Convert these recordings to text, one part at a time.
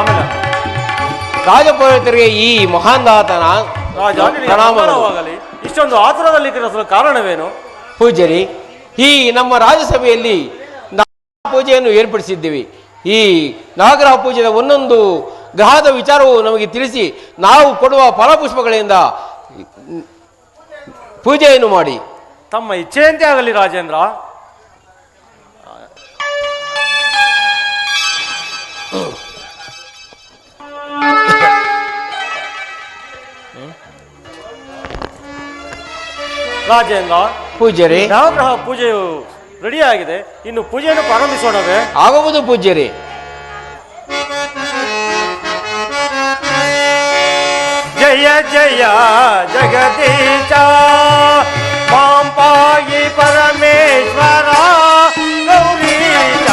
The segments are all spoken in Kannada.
ಆಮೇಲೆ ರಾಜಪುರೋಹಿತರಿಗೆ ಈ ಮಹಾಂದಾತನ ಪ್ರಣಾಮವಾಗಲಿ. ಇಷ್ಟೊಂದು ಆತುರದಲ್ಲಿ ಕಾರಣವೇನು? ಪೂಜ್ಯರಿ, ಈ ನಮ್ಮ ರಾಜ್ಯಸಭೆಯಲ್ಲಿ ಪೂಜೆಯನ್ನು ಏರ್ಪಡಿಸಿದ್ದೀವಿ. ಈ ನವಗ್ರಹ ಪೂಜೆಯ ಒಂದೊಂದು ಗ್ರಹದ ವಿಚಾರವು ನಮಗೆ ತಿಳಿಸಿ ನಾವು ಕೊಡುವ ಫಲಪುಷ್ಪಗಳಿಂದ ಪೂಜೆಯನ್ನು ಮಾಡಿ. ತಮ್ಮ ಇಚ್ಛೆಯಂತೆ ಆಗಲಿ ರಾಜೇಂದ್ರ. ರಾಜೇಂದ್ರ, ಪೂಜ್ಯರೇ, ನವಗ್ರಹ ಪೂಜೆಯು ರೆಡಿಯಾಗಿದೆ. ಇನ್ನು ಪೂಜೆಯನ್ನು ಪ್ರಾರಂಭಿಸೋಣವೇ? ಆಗುವುದು ಪೂಜ್ಯರೇ. ಜಯ ಜಯ ಜಗದೀಶ ಮಾಂ ಪಾಯಿ ಪರಮೇಶ್ವರ ಗೌರೀಶ.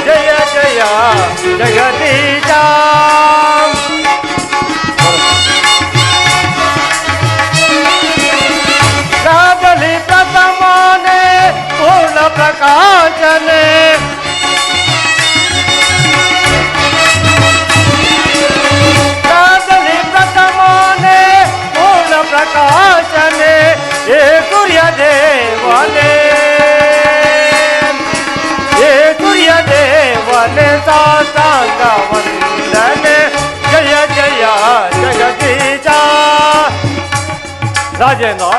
ಜಯ ಜಯ ಜಗದೀಶ. ರಾಗಲಿ ಪ್ರಥಮಾನೆ ಪೂರ್ಣ ಪ್ರಕಾಶನೆ ಪ್ರಕಾಶನೆ ಏ ಸೂರ್ಯ ದೇವನೇ, ಏ ಸೂರ್ಯ ದೇವನೇ ಸಾಂಗ ವಂದನೆ. ಜಯ ಜಯ ಜಗದೀಶ. ರಾಜೇಂದ್ರ,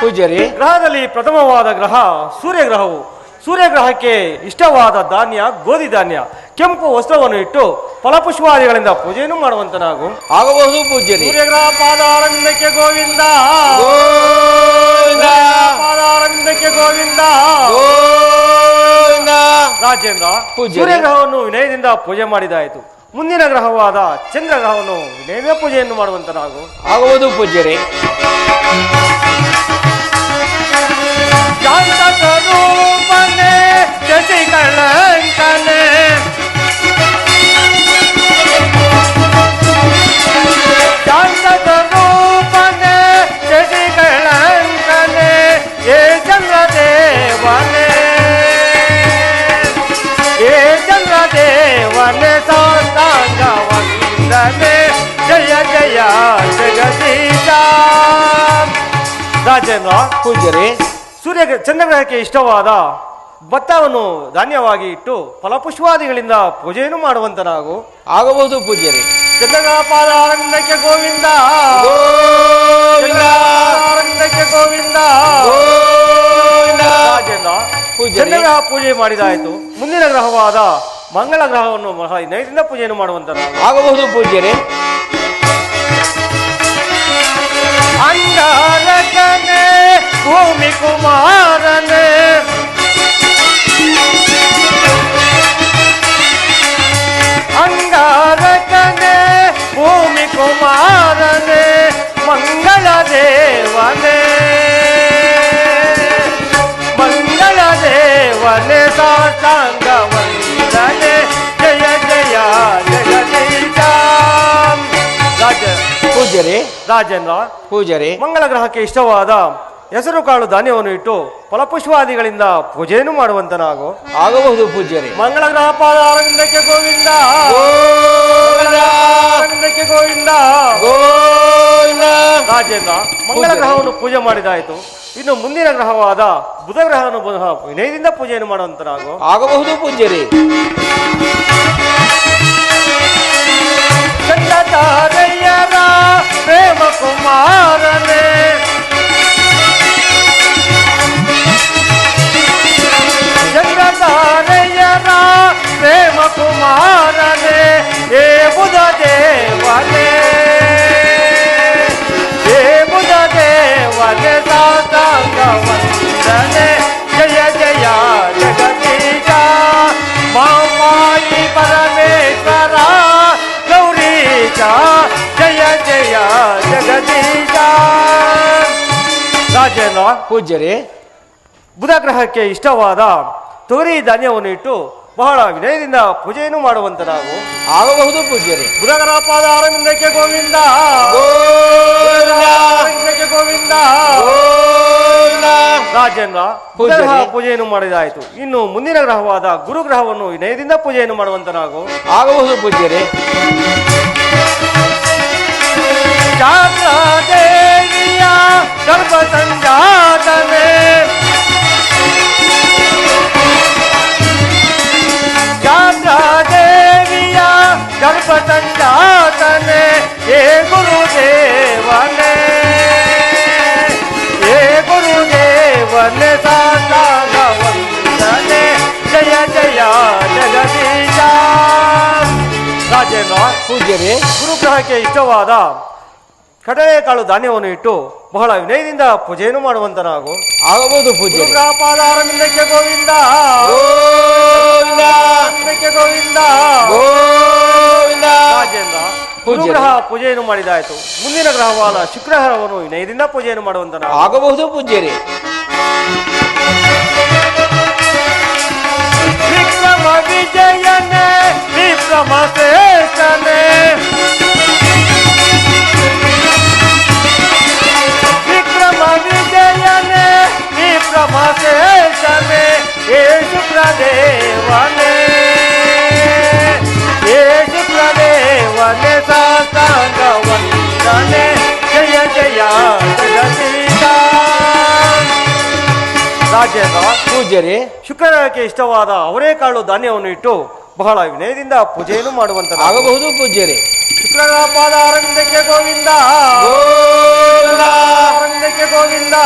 ಪೂಜ್ಯರೇ, ಗ್ರಹದಲ್ಲಿ ಪ್ರಥಮವಾದ ಗ್ರಹ ಸೂರ್ಯಗ್ರಹವು. ಸೂರ್ಯಗ್ರಹಕ್ಕೆ ಇಷ್ಟವಾದ ಧಾನ್ಯ ಗೋಧಿ ಧಾನ್ಯ. ಕೆಂಪು ವಸ್ತ್ರವನ್ನು ಇಟ್ಟು ಫಲಪುಷ್ಪಾದಿಗಳಿಂದ ಪೂಜೆಯನ್ನು ಮಾಡುವಂತನಾಗು. ಆಗಬಹುದು ಪೂಜ್ಯರೇ. ಸೂರ್ಯಗ್ರಹ ಪಾದಾರವಿಂದಕ್ಕೆ ಗೋವಿಂದ, ಪಾದಾರವಿಂದಕ್ಕೆ ಗೋವಿಂದ. ರಾಜೇಂದ್ರ, ಸೂರ್ಯಗ್ರಹವನ್ನು ವಿನಯದಿಂದ ಪೂಜೆ ಮಾಡಿದಾಯಿತು. ಮುಂದಿನ ಗ್ರಹವಾದ ಚಂದ್ರಗ್ರಹವನ್ನು ವಿನಯದ ಪೂಜೆಯನ್ನು ಮಾಡುವಂತನಾಗು. ಆಗುವುದು ಪೂಜ್ಯರೇ. ಶಾಂತ ಸ್ವರೂಪನೆ ಶಶಿ ಕಳಂಕನೆ, ಶಾಂತ ಸ್ವರೂಪನೆ ಶಶಿ ಕಳಂಕನೆ ಏ ಚಂದ್ರದೇವನೆ, ಏ ಚಂದ್ರದೇವನೆ ಸಾಂಗ ವಂದನೆ. ಜಯ ಜಯ ಜಗದೀಶ. ರಾಜೇಂದ್ರ, ಪೂಜ್ಯರೇ, ಚಂದ್ರಗ್ರಹಕ್ಕೆ ಇಷ್ಟವಾದ ಭತ್ತವನ್ನು ಧಾನ್ಯವಾಗಿ ಇಟ್ಟು ಫಲಪುಷ್ಪಾದಿಗಳಿಂದ ಪೂಜೆಯನ್ನು ಮಾಡುವಂತನಾಗು. ಆಗಬಹುದು ಪೂಜ್ಯರೇ. ಚಂದ್ರಗ್ರಹ ಪಾದಾರವಿಂದಕ್ಕೆ ಗೋವಿಂದ, ಆನಂದಕ್ಕೆ ಗೋವಿಂದ. ರಾಜೇಂದ್ರ, ಚಂದ್ರಗ್ರಹ ಪೂಜೆ ಮಾಡಿದಾಯಿತು. ಮುಂದಿನ ಗ್ರಹವಾದ ಮಂಗಳ ಗ್ರಹವನ್ನು ನೈವೇದ್ಯದಿಂದ ಪೂಜೆಯನ್ನು ಮಾಡುವಂತನಾಗು. ಆಗಬಹುದು ಪೂಜ್ಯರೇ. ಅಂಗಾರಕನೆ ಭೂಮಿ ಕುಮಾರನೆ, ಅಂಗಾರಕನೆ ಭೂಮಿ ಕುಮಾರನೆ ಮಂಗಳ ದೇವನೆ, ಮಂಗಳ ದೇವನೆ ಸಾಂಗ ವಂದನೆ. ಜಯ ಜಯ ಜಗದೀಶ. ಪೂಜ್ಯರೇ, ರಾಜೇಂದ್ರ, ಪೂಜ್ಯರೇ, ಮಂಗಳ ಗ್ರಹಕ್ಕೆ ಇಷ್ಟವಾದ ಹೆಸರು ಕಾಳು ಧಾನ್ಯವನ್ನು ಇಟ್ಟು ಫಲಪುಷ್ಪಾದಿಗಳಿಂದ ಪೂಜೆಯನ್ನು ಮಾಡುವಂತನಾಗು. ಆಗಬಹುದು ಪೂಜ್ಯರೇ. ಮಂಗಳ ಗ್ರಹ ಪಾದಾರವಿಂದಕ್ಕೆ ಗೋವಿಂದ, ಅರವಿಂದಕ್ಕೆ ಗೋವಿಂದ. ರಾಜೇಂದ್ರ, ಮಂಗಳ ಗ್ರಹವನ್ನು ಪೂಜೆ ಮಾಡಿದಾಯಿತು. ಇನ್ನು ಮುಂದಿನ ಗ್ರಹವಾದ ಬುಧ ಗ್ರಹವನ್ನು ವಿನಯದಿಂದ ಪೂಜೆಯನ್ನು ಮಾಡುವಂತನಾಗು. ಆಗಬಹುದು ಪೂಜ್ಯರೇ. ಚಂದ್ರತಾರಯ್ಯರ ಪ್ರೇಮ ಕುಮಾರನೇ, ಚಂದ್ರತಾರಯ್ಯರ ಪ್ರೇಮ ಕುಮಾರನೇ ಏ ಬುಧ ದೇವನೇ, ಏ ಬುಧ ದೇವನೇ ಸಾಂಗ ವಂದನೆ. ಜಯ ಜಯ ಜಗದೀಶ ಮಾಯಿ ಪರಮೇಶ್ವರ ಗೌರೀಶ. ಜಯ ಜಯ ಜಗದೀಶ. ರಾಜೇಂದ್ರ, ಪೂಜ್ಯರೇ, ಬುಧ ಗ್ರಹಕ್ಕೆ ಇಷ್ಟವಾದ ತೊಗರಿ ಧಾನ್ಯವನ್ನು ಇಟ್ಟು ಬಹಳ ವಿನಯದಿಂದ ಪೂಜೆಯನ್ನು ಮಾಡುವಂತನಾಗು. ಆಗಬಹುದು ಪೂಜ್ಯರೇ. ಬುಧ ಗ್ರಹ ಪಾದ ಅರವಿಂದಕ್ಕೆ ಗೋವಿಂದ, ಅರವಿಂದಕ್ಕೆ ಗೋವಿಂದ. ರಾಜೇಂದ್ರ ಪೂಜ್ಯರೇ. ಗ್ರಹ ಪೂಜೆಯನ್ನು ಮಾಡಿದಾಯಿತು. ಇನ್ನು ಮುಂದಿನ ಗ್ರಹವಾದ ಗುರುಗ್ರಹವನ್ನು ವಿನಯದಿಂದ ಪೂಜೆಯನ್ನು ಮಾಡುವಂತನಾಗು. ಆಗಬಹುದು ಪೂಜ್ಯರೇ. ದೇವಿಯ ಗರ್ಭ ಸಂಜಾತನೆ ದೇವಿಯ ಗರ್ಭ ಸಂಜಾತನೆ ಹೇ ಗುರುದೇವನೇ ಹೇ ಗುರುದೇವನೇ ಸಾಂಗ ವಂದನೆ ಜಯ ಜಯ ಜಗದೀಶ. ರಾಜೇಂದ್ರ ಪೂಜ್ಯರೇ. ಗುರುಗ್ರಹಕ್ಕೆ ಇಷ್ಟವಾದ ಕಡಲೆಕಾಳು ಧಾನ್ಯವನ್ನು ಇಟ್ಟು ಬಹಳ ವಿನಯದಿಂದ ಪೂಜೆಯನ್ನು ಮಾಡುವಂತನಾಗು. ಆಗಬಹುದು ಪೂಜ್ಯರೇ. ಗುರುಗ್ರಹ ಪಾದಾರವಿಂದಕ್ಕೆ ಗೋವಿಂದ ಗೋವಿಂದ ಗೋವಿಂದ. ಗೋವಿಂದ. ರಾಜೇಂದ್ರ ಗುರುಗ್ರಹ ಪೂಜೆಯನ್ನು ಮಾಡಿದಾಯಿತು. ಮುಂದಿನ ಗ್ರಹವಾದ ಶುಕ್ರಗ್ರಹವನ್ನು ವಿನಯದಿಂದ ಪೂಜೆಯನ್ನು ಮಾಡುವಂತನಾಗು. ಆಗಬಹುದು ಪೂಜ್ಯರೇ. ವಿಕ್ರಮ ವಿಜಯನೇ ವಿಕ್ರಮ ಶ್ರೇಷ್ಠನೇ ವಿಕ್ರಮ ವಿಜಯನೇ ವಿಕ್ರಮ ಶ್ರೇಷ್ಠನೇ ಹೇ ಶುಕ್ರದೇವನೇ ಹೇ ಶುಕ್ರದೇವನೇ ಸಾಂಗ ವಂದನೆ ಜಯ ಜಯ ಜಗದೀಶ. ರಾಜೇಂದ್ರ ಪೂಜ್ಯರೇ. ಶುಕ್ರಗ್ರಹಕ್ಕೆ ಇಷ್ಟವಾದ ಅವರೇಕಾಳು ಧಾನ್ಯವನ್ನು ಇಟ್ಟು ಬಹಳ ವಿನಯದಿಂದ ಪೂಜೆಯನ್ನು ಮಾಡುವಂತ. ಆಗಬಹುದು ಪೂಜ್ಯರೇ. ಶುಕ್ರಗ್ರಹ ಪಾದಾರವಿಂದಕ್ಕೆ ಗೋವಿಂದ ಗೋವಿಂದ ಅರವಿಂದಕ್ಕೆ ಗೋವಿಂದ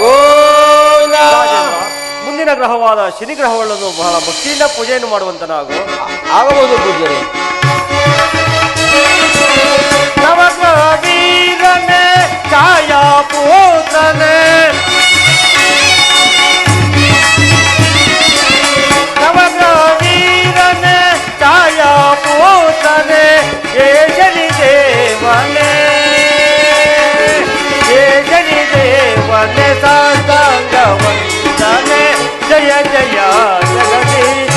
ಗೋವಿಂದ. ರಾಜೇಂದ್ರ ಮುಂದಿನ ಗ್ರಹವಾದ ಶನಿ ಗ್ರಹಗಳನ್ನು ಬಹಳ ಭಕ್ತಿಯಿಂದ ಪೂಜೆಯನ್ನು ಮಾಡುವಂತನಾಗು. ಆಗಬಹುದು ಪೂಜ್ಯರೇ. ನವಗ್ರಹ ವೀರನೇ ಛಾಯಾ ಪುತ್ರನೇ ನವಗ್ರಹ ವೀರನೇ ಛಾಯಾ ಪುತ್ರನೇ ಹೇ ಶನಿ ದೇವನೇ ಹೇ ಶನಿ ದೇವನೇ ಸಾಂಗ ವಂದನೆ ಜಯ ಜಯ ಜಗದೀಶ.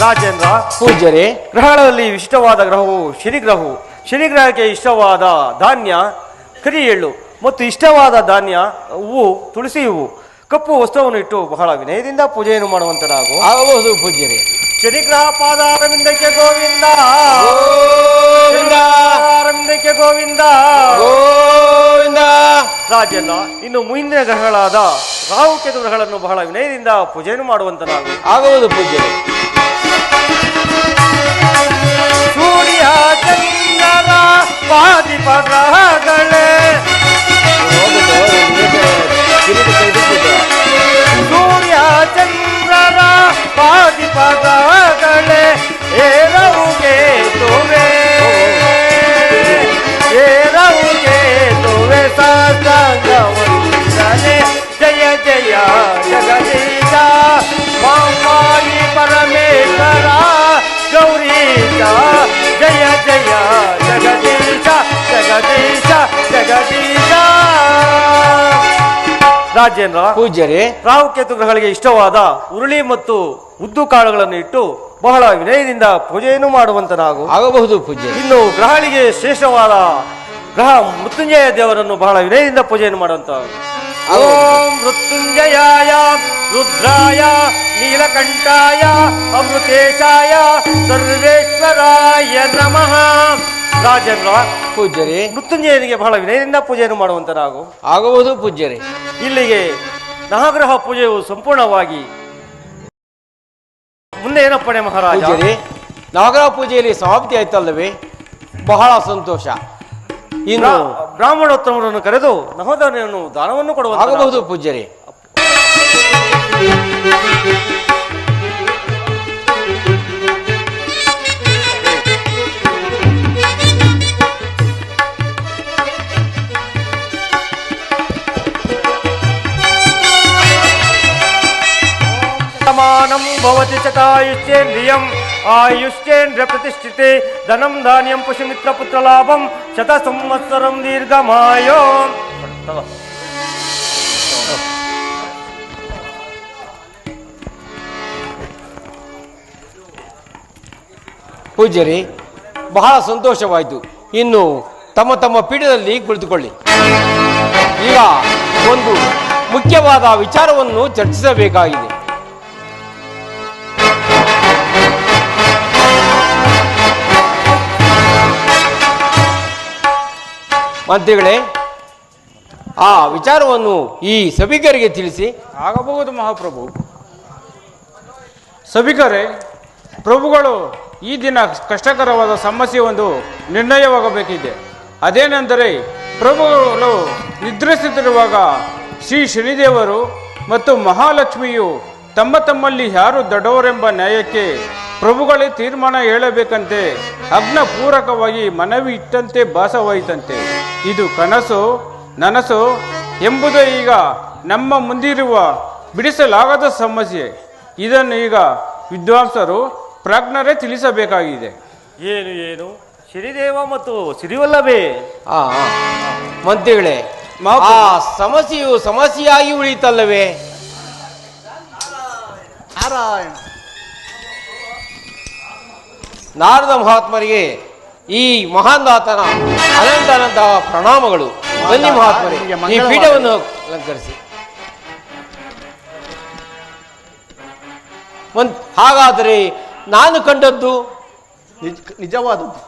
ರಾಜೇಂದ್ರ ಪೂಜ್ಯರೇ. ಗ್ರಹಗಳಲ್ಲಿ ವಿಶಿಷ್ಟವಾದ ಗ್ರಹವು ಶನಿಗ್ರಹವು. ಶನಿಗ್ರಹಕ್ಕೆ ಇಷ್ಟವಾದ ಧಾನ್ಯ ಕರಿ ಎಳ್ಳು ಮತ್ತು ಇಷ್ಟವಾದ ಧಾನ್ಯ ಹೂವು ತುಳಸಿ ಹೂವು ಕಪ್ಪು ವಸ್ತ್ರವನ್ನು ಇಟ್ಟು ಬಹಳ ವಿನಯದಿಂದ ಪೂಜೆಯನ್ನು ಮಾಡುವಂತನಾಗು. ಆಗಬಹುದು ಪೂಜ್ಯರೇ. ಶನಿಗ್ರಹ ಪಾದಾರವಿಂದಕ್ಕೆ ಗೋವಿಂದ ಗೋವಿಂದ ಅರವಿಂದಕ್ಕೆ ಗೋವಿಂದ ಗೋವಿಂದ. ರಾಜೇಂದ್ರ ಇನ್ನು ಮುಂದಿನ ಗ್ರಹಗಳಾದ ರಾಹು ಕೇತು ಗ್ರಹಗಳನ್ನು ಬಹಳ ವಿನಯದಿಂದ ಪೂಜೆಯನ್ನು ಮಾಡುವಂತನಾಗು. ಆಗಬಹುದು ಪೂಜ್ಯರೇ. ಸೂರ್ಯ ಚಂದ್ರರ ಪಾದಿಪ ಗ್ರಹಗಳೇ ಸೂರ್ಯ ಚಂದ್ರರ ಪಾದಿಪ ಗ್ರಹಗಳೇ ಏರವುಗೆ ತುವೆ ಏರವುಗೆ ತುವೆ ಸಾಂಗ ವಂದನೆ ಜಯ ಜಯ ಜಗದೀಶ. ಮಾಮಾಯಿ ಪರಮೇಶ್ವರ ಗೌರೀಶ ಜಯ ಜಯ ಜಗದೀಶ ಜಗದೀಶ ಜಗದೀಶ. ರಾಜೇಂದ್ರ ಪೂಜ್ಯರೇ. ರಾಹುಕೇತು ಗ್ರಹಗಳಿಗೆ ಇಷ್ಟವಾದ ಉರುಳಿ ಮತ್ತು ಉದ್ದು ಕಾಳುಗಳನ್ನು ಇಟ್ಟು ಬಹಳ ವಿನಯದಿಂದ ಪೂಜೆಯನ್ನು ಮಾಡುವಂತನಾಗು. ಆಗಬಹುದು ಪೂಜ್ಯರೇ. ಇನ್ನು ಗ್ರಹಗಳಿಗೆ ಶ್ರೇಷ್ಠವಾದ ಗ್ರಹ ಮೃತ್ಯುಂಜಯ ದೇವರನ್ನು ಬಹಳ ವಿನಯದಿಂದ ಪೂಜೆಯನ್ನು ಮಾಡುವಂತ. ಓಂ ಮೃತ್ಯುಂಜಯಾಯ ರುದ್ರಾಯ ನೀಲಕಂಠಾಯ ಅಮೃತೇಶಾಯ ಸರ್ವೇಶ್ವರಾಯ ನಮಃ. ರಾಜೇಂದ್ರ ಪೂಜ್ಯರೇ. ಮೃತ್ಯುಂಜಯನಿಗೆ ಬಹಳ ವಿನಯದಿಂದ ಪೂಜೆಯನ್ನು ಮಾಡುವಂತನಾಗು. ಆಗಬಹುದು ಪೂಜ್ಯರೇ. ಇಲ್ಲಿಗೆ ನವಗ್ರಹ ಪೂಜೆಯು ಸಂಪೂರ್ಣವಾಗಿ. ಮುಂದೆ ಏನಪ್ಪಣೆ ಮಹಾರಾಜ? ಪೂಜ್ಯರೇ, ನವಗ್ರಹ ಪೂಜೆಯಲ್ಲಿ ಸಮಾಪ್ತಿ ಆಯ್ತಲ್ಲವೇ? ಬಹಳ ಸಂತೋಷ. ಇನ್ನು ಬ್ರಾಹ್ಮಣೋತ್ತಮರನ್ನು ಕರೆದು ನವಧಾನ್ಯವನ್ನು ದಾನವನ್ನು ಕೊಡುವ. ಆಗಬಹುದು ಪೂಜ್ಯರೇ. ಸಮಾನಂ ಭವತಿ ಶತಾಯುಷ್ಯೇಂದ್ರಿಯಂ ಆಯುಷ್ಯೇಂದ್ರ ಪ್ರತಿಷ್ಠಿತೆ ಧನಂ ಧಾನ್ಯಂ ಪಶುಮಿತ್ರ ಪುತ್ರ ಲಾಭಂ ಶತ ಸಂವತ್ಸರಂ ದೀರ್ಘಮಾಯೋ. ಪೂಜ್ಯರೇ, ಬಹಳ ಸಂತೋಷವಾಯಿತು. ಇನ್ನು ತಮ್ಮ ತಮ್ಮ ಪೀಠದಲ್ಲಿ ಕುಳಿತುಕೊಳ್ಳಿ. ಈಗ ಒಂದು ಮುಖ್ಯವಾದ ವಿಚಾರವನ್ನು ಚರ್ಚಿಸಬೇಕಾಗಿದೆ. ಮಂತ್ರಿಗಳೇ, ಆ ವಿಚಾರವನ್ನು ಈ ಸಭಿಕರಿಗೆ ತಿಳಿಸಿ. ಆಗಬಹುದು ಮಹಾಪ್ರಭು. ಸಭಿಕರೇ, ಪ್ರಭುಗಳು ಈ ದಿನ ಕಷ್ಟಕರವಾದ ಸಮಸ್ಯೆ ಒಂದು ನಿರ್ಣಯವಾಗಬೇಕಿದೆ. ಅದೇನೆಂದರೆ, ಪ್ರಭುಗಳು ನಿದ್ರಿಸುತ್ತಿರುವಾಗ ಶ್ರೀ ಶನಿದೇವರು ಮತ್ತು ಮಹಾಲಕ್ಷ್ಮಿಯು ತಮ್ಮಲ್ಲಿ ಯಾರು ದೊಡ್ಡವರೆಂಬ ನ್ಯಾಯಕ್ಕೆ ಪ್ರಭುಗಳೇ ತೀರ್ಮಾನ ಹೇಳಬೇಕಂತೆ ಅಗ್ನಪೂರಕವಾಗಿ ಮನವಿ ಇಟ್ಟಂತೆ ಭಾಸವಾಯಿತಂತೆ. ಇದು ಕನಸು ನನಸು ಎಂಬುದೇ ಈಗ ನಮ್ಮ ಮುಂದಿರುವ ಬಿಡಿಸಲಾಗದ ಸಮಸ್ಯೆ. ಇದನ್ನು ಈಗ ವಿದ್ವಾಂಸರು ಪ್ರಾಜ್ಞರೇ ತಿಳಿಸಬೇಕಾಗಿದೆ. ಏನು ಶ್ರೀದೇವ ಮತ್ತು ಸಿರಿವಲ್ಲಭೆ. ಮಂತ್ರಿಗಳೇ, ಆ ಸಮಸ್ಯೆಯು ಸಮಸ್ಯೆಯಾಗಿ ಉಳಿತಲ್ಲವೇ? ನಾರಾಯಣ. ನಾರದ ಮಹಾತ್ಮರಿಗೆ ಈ ಮಹಾನ್ದಾತನ ಅನಂತ ಪ್ರಣಾಮಗಳು. ಬನ್ನಿ ಮಹಾತ್ಮರೇ, ಈ ಪೀಠವನ್ನು ಅಲಂಕರಿಸಿ. ಹಾಗಾದರೆ ನಾನು ಕಂಡದ್ದು ನಿಜವಾದದ್ದು.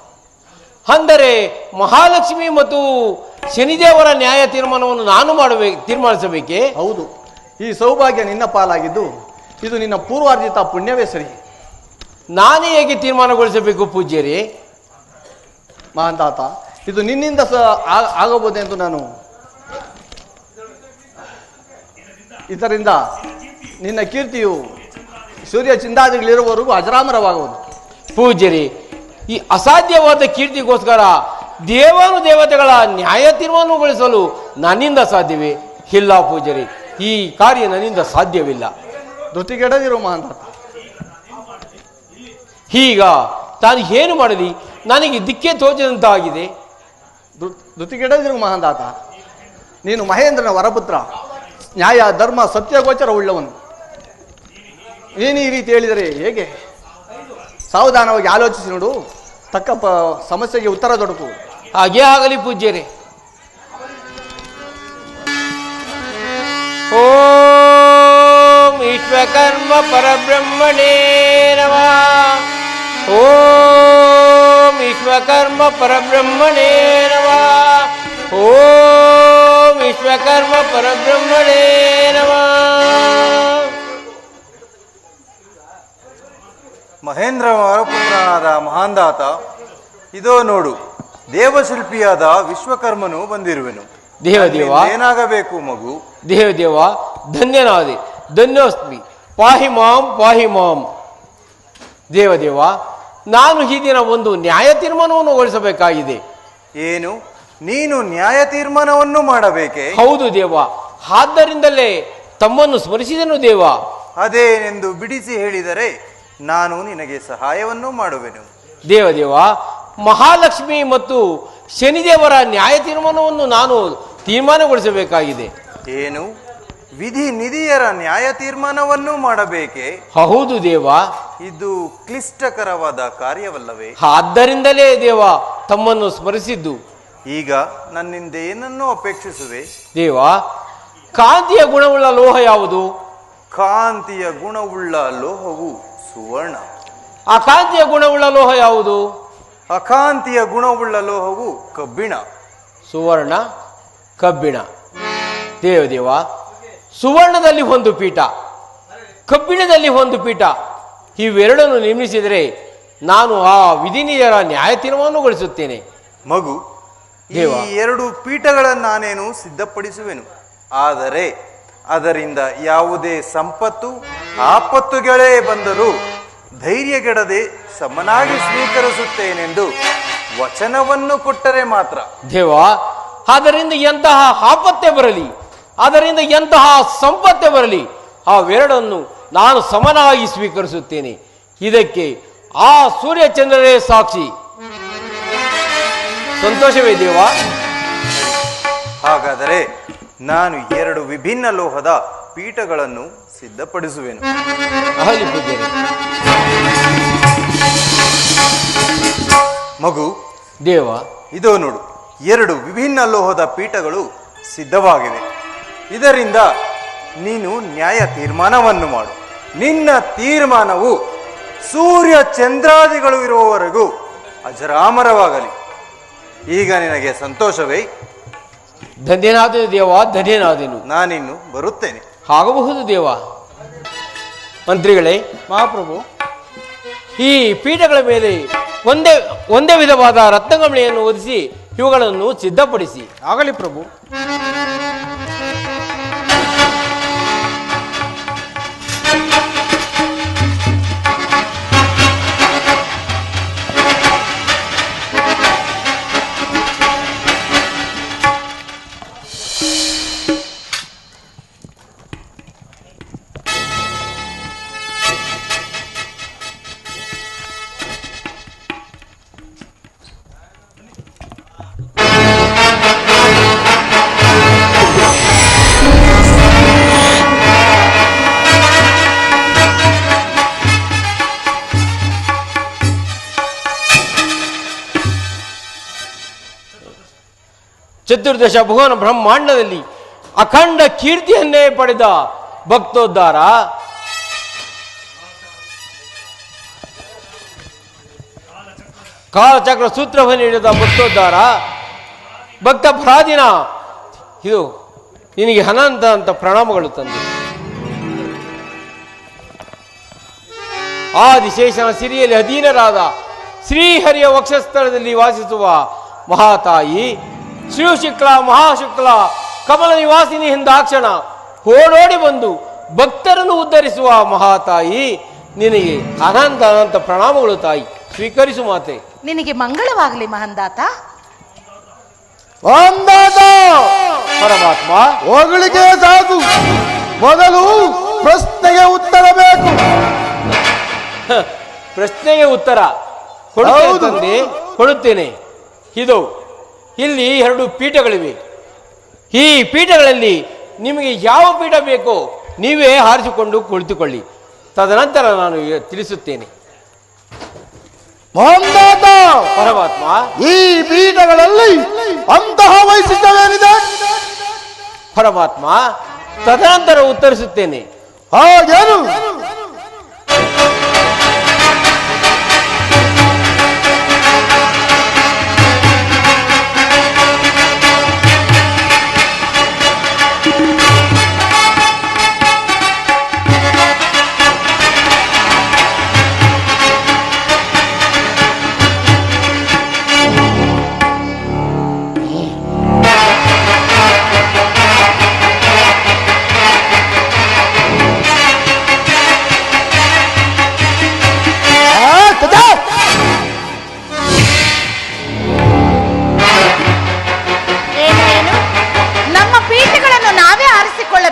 ಅಂದರೆ ಮಹಾಲಕ್ಷ್ಮಿ ಮತ್ತು ಶನಿದೇವರ ನ್ಯಾಯ ತೀರ್ಮಾನವನ್ನು ನಾನು ತೀರ್ಮಾನಿಸಬೇಕೇ? ಹೌದು. ಈ ಸೌಭಾಗ್ಯ ನಿನ್ನ ಪಾಲಾಗಿದ್ದು ಇದು ನಿನ್ನ ಪೂರ್ವಾರ್ಜಿತ ಪುಣ್ಯವೇ ಸರಿ. ನಾನೇ ಹೇಗೆ ತೀರ್ಮಾನಗೊಳಿಸಬೇಕು ಪೂಜ್ಯರೇ? ಮಹಾಂತಾತ, ಇದು ನಿನ್ನಿಂದ ಆಗಬಹುದೆಂದು ನಾನು ಇದರಿಂದ ನಿನ್ನ ಕೀರ್ತಿಯು ಸೂರ್ಯ ಚಿಂದಾದಿಗಳಿರುವವರೆಗೂ ಅಜರಾಮರವಾಗುವುದು. ಪೂಜ್ಯರೇ, ಈ ಅಸಾಧ್ಯವಾದ ಕೀರ್ತಿಗೋಸ್ಕರ ದೇವತೆಗಳ ನ್ಯಾಯ ತೀರ್ಮಾನಗೊಳಿಸಲು ನನ್ನಿಂದ ಸಾಧ್ಯವೇ? ಇಲ್ಲ ಪೂಜ್ಯರೇ, ಈ ಕಾರ್ಯ ನನ್ನಿಂದ ಸಾಧ್ಯವಿಲ್ಲ. ಧೃತಿಗೆಡದಿರು ಮಹಾಂತಾತ. ಈಗ ತಾನು ಏನು ಮಾಡಲಿ? ನನಗೆ ದಿಕ್ಕೇ ತೋಚದಂತಾಗಿದೆ. ಧೃತಿಗೆಡದಿರು ಮಹಾಂತಾತ. ನೀನು ಮಹೇಂದ್ರನ ವರಪುತ್ರ, ನ್ಯಾಯ ಧರ್ಮ ಸತ್ಯಗೋಚರ ಉಳ್ಳವನು. ನೀನು ಈ ರೀತಿ ಹೇಳಿದರೆ ಹೇಗೆ? ಸಾವಧಾನವಾಗಿ ಆಲೋಚಿಸಿ ನೋಡು, ತಕ್ಕ ಸಮಸ್ಯೆಗೆ ಉತ್ತರ ದೊರಕು. ಹಾಗೇ ಆಗಲಿ ಪೂಜ್ಯರೇ. ಓಂ ವಿಶ್ವಕರ್ಮ ಪರಬ್ರಹ್ಮಣೇ ನಮಃ. ಓಂ ವಿಶ್ವಕರ್ಮ ಪರಬ್ರಹ್ಮಣೇ ನಮಃ. ಓಂ ವಿಶ್ವಕರ್ಮ ಪರಬ್ರಹ್ಮಣೇ ನಮಃ. ಮಹೇಂದ್ರ ವರಪುತ್ರನಾದ ಮಹಾಂದಾತ, ಇದೋ ನೋಡು, ದೇವಶಿಲ್ಪಿಯಾದ ವಿಶ್ವಕರ್ಮನು ಬಂದಿರುವೆನು. ದೇವದೇವ, ಏನಾಗಬೇಕು ಮಗು? ದೇವದೇವ, ಧನ್ಯನಾದೆ, ಧನ್ಯೋಸ್ಮಿ. ಪಾಹಿ ಮಾಂ ಪಾಹಿ ಮಾಂ. ದೇವದೇವ, ನಾನು ಈ ದಿನ ಒಂದು ನ್ಯಾಯ ತೀರ್ಮಾನವನ್ನು ಗೊಳಿಸಬೇಕಾಗಿದೆ. ಏನು, ನೀನು ನ್ಯಾಯ ತೀರ್ಮಾನವನ್ನು ಮಾಡಬೇಕೆ? ಹೌದು ದೇವ, ಆದ್ದರಿಂದಲೇ ತಮ್ಮನ್ನು ಸ್ಮರಿಸಿದನು ದೇವ. ಅದೇನೆಂದು ಬಿಡಿಸಿ ಹೇಳಿದರೆ ನಾನು ನಿನಗೆ ಸಹಾಯವನ್ನು ಮಾಡುವೆನು. ದೇವದೇವ, ಮಹಾಲಕ್ಷ್ಮಿ ಮತ್ತು ಶನಿದೇವರ ನ್ಯಾಯ ತೀರ್ಮಾನವನ್ನು ನಾನು ತೀರ್ಮಾನಗೊಳಿಸಬೇಕಾಗಿದೆ. ಏನು, ವಿಧಿ ನಿಧಿಯರ ನ್ಯಾಯ ತೀರ್ಮಾನವನ್ನು ಮಾಡಬೇಕೆ? ಹೌದು ದೇವ. ಇದು ಕ್ಲಿಷ್ಟಕರವಾದ ಕಾರ್ಯವಲ್ಲವೇ? ಆದ್ದರಿಂದಲೇ ದೇವ ತಮ್ಮನ್ನು ಸ್ಮರಿಸಿದ್ದು. ಈಗ ನನ್ನಿಂದ ಏನನ್ನು ಅಪೇಕ್ಷಿಸುವೆ? ದೇವ, ಕಾಂತಿಯ ಗುಣವುಳ್ಳ ಲೋಹ ಯಾವುದು? ಕಾಂತಿಯ ಗುಣವುಳ್ಳ ಲೋಹವು ಸುವರ್ಣ. ಆ ಕಾಂತಿಯ ಗುಣವುಳ್ಳ ಲೋಹ ಯಾವುದು? ಅಕಾಂತಿಯ ಗುಣವುಳ್ಳ ಲೋಹವು ಕಬ್ಬಿಣ. ಸುವರ್ಣ, ಕಬ್ಬಿಣ. ದೇವದೇವ, ಸುವರ್ಣದಲ್ಲಿ ಒಂದು ಪೀಠ, ಕಬ್ಬಿಣದಲ್ಲಿ ಒಂದು ಪೀಠ, ಇವೆರಡನ್ನು ನಿರ್ಮಿಸಿದರೆ ನಾನು ಆ ವಿಧಿನಿಯರ ನ್ಯಾಯ ತೀರ್ಮಾನಗೊಳಿಸುತ್ತೇನೆ. ಮಗು, ಈ ಎರಡು ಪೀಠಗಳನ್ನು ನಾನೇನು ಸಿದ್ಧಪಡಿಸುವೆನು. ಆದರೆ ಅದರಿಂದ ಯಾವುದೇ ಸಂಪತ್ತು ಆಪತ್ತುಗಳೇ ಬಂದರೂ ಧೈರ್ಯಗೆಡದೆ ಸಮನಾಗಿ ಸ್ವೀಕರಿಸುತ್ತೇನೆಂದು ವಚನವನ್ನು ಕೊಟ್ಟರೆ ಮಾತ್ರ. ದೇವ, ಅದರಿಂದ ಎಂತಹ ಆಪತ್ತೇ ಬರಲಿ, ಅದರಿಂದ ಎಂತಹ ಸಂಪತ್ತೇ ಬರಲಿ, ಅವೆರಡನ್ನು ನಾನು ಸಮನಾಗಿ ಸ್ವೀಕರಿಸುತ್ತೇನೆ. ಇದಕ್ಕೆ ಆ ಸೂರ್ಯಚಂದ್ರರೇ ಸಾಕ್ಷಿ. ಸಂತೋಷವೇ ದೇವ? ಹಾಗಾದರೆ ನಾನು ಎರಡು ವಿಭಿನ್ನ ಲೋಹದ ಪೀಠಗಳನ್ನು ಸಿದ್ಧಪಡಿಸುವೆನು. ಆಗಲಿ ಪೂಜ್ಯರೇ. ಮಗು, ದೇವ, ಇದೋ ನೋಡು, ಎರಡು ವಿಭಿನ್ನ ಲೋಹದ ಪೀಠಗಳು ಸಿದ್ಧವಾಗಿದೆ. ಇದರಿಂದ ನೀನು ನ್ಯಾಯ ತೀರ್ಮಾನವನ್ನು ಮಾಡು. ನಿನ್ನ ತೀರ್ಮಾನವು ಸೂರ್ಯ ಚಂದ್ರಾದಿಗಳು ಇರುವವರೆಗೂ ಅಜರಾಮರವಾಗಲಿ. ಈಗ ನಿನಗೆ ಸಂತೋಷವೇ? ಧನ್ಯನಾದನು ದೇವ, ಧನ್ಯನಾದನು. ನಾನಿನ್ನು ಬರುತ್ತೇನೆ. ಆಗಬಹುದು ದೇವ. ಮಂತ್ರಿಗಳೇ, ಮಹಾಪ್ರಭು, ಈ ಪೀಠಗಳ ಮೇಲೆ ಒಂದೇ ವಿಧವಾದ ರತ್ನಗಮಳಿಯನ್ನು ಒದಿಸಿ ಇವುಗಳನ್ನು ಸಿದ್ಧಪಡಿಸಿ. ಆಗಲಿ ಪ್ರಭು. ಚತುರ್ದಶ ಭುವನ ಬ್ರಹ್ಮಾಂಡದಲ್ಲಿ ಅಖಂಡ ಕೀರ್ತಿಯನ್ನೇ ಪಡೆದ ಭಕ್ತೋದ್ಧಾರ, ಕಾಲಚಕ್ರ ಸೂತ್ರವನ್ನು ಹಿಡಿದ ಭಕ್ತೋದ್ಧಾರ, ಭಕ್ತ ಪರಾಧೀನ, ಇದು ನಿನಗೆ ಅನಂತ ಅಂತ ಪ್ರಣಾಮಗಳು ತಂದೆ. ಆದಿಶೇಷನ ಸಿರಿಯಲ್ಲಿ ಅಧೀನರಾದ ಶ್ರೀಹರಿಯ ವಕ್ಷಸ್ಥಳದಲ್ಲಿ ವಾಸಿಸುವ ಮಹಾತಾಯಿ, ಶಿವಶುಕ್ಲ ಮಹಾಶುಕ್ಲ ಕಮಲ ನಿವಾಸಿನಿ ಎಂದಾಕ್ಷಣ ಓಡೋಡಿ ಬಂದು ಭಕ್ತರನ್ನು ಉದ್ಧರಿಸುವ ಮಹಾತಾಯಿ, ನಿನಗೆ ಅನಂತ ಅನಂತ ಪ್ರಣಾಮಗಳು ತಾಯಿ. ಸ್ವೀಕರಿಸು ಮಾತೆ. ನಿನಗೆ ಮಂಗಳವಾಗಲಿ ಮಹಂದಾತ. ಪರಮಾತ್ಮ, ಹೋಗಲಿಕ್ಕೆ ಸಾಕು, ಮೊದಲು ಪ್ರಶ್ನೆಗೆ ಉತ್ತರ ಬೇಕು. ಪ್ರಶ್ನೆಗೆ ಉತ್ತರ ಕೊಡುತ್ತೇನೆ ತಂದೆ, ಕೊಡುತ್ತೇನೆ. ಇದು ಇಲ್ಲಿ 2 ಪೀಠಗಳಿವೆ. ಈ ಪೀಠಗಳಲ್ಲಿ ನಿಮಗೆ ಯಾವ ಪೀಠ ಬೇಕೋ ನೀವೇ ಆರಿಸಿಕೊಂಡು ಕುಳಿತುಕೊಳ್ಳಿ. ತದನಂತರ ನಾನು ತಿಳಿಸುತ್ತೇನೆ. ಪರಮಾತ್ಮ, ಈ ಪೀಠಗಳಲ್ಲಿ ಅಂತಹ ವೈಶಿಷ್ಟ್ಯವೇನಿದೆ? ಪರಮಾತ್ಮ, ತದನಂತರ ಉತ್ತರಿಸುತ್ತೇನೆ. ಹಾಗೇನು?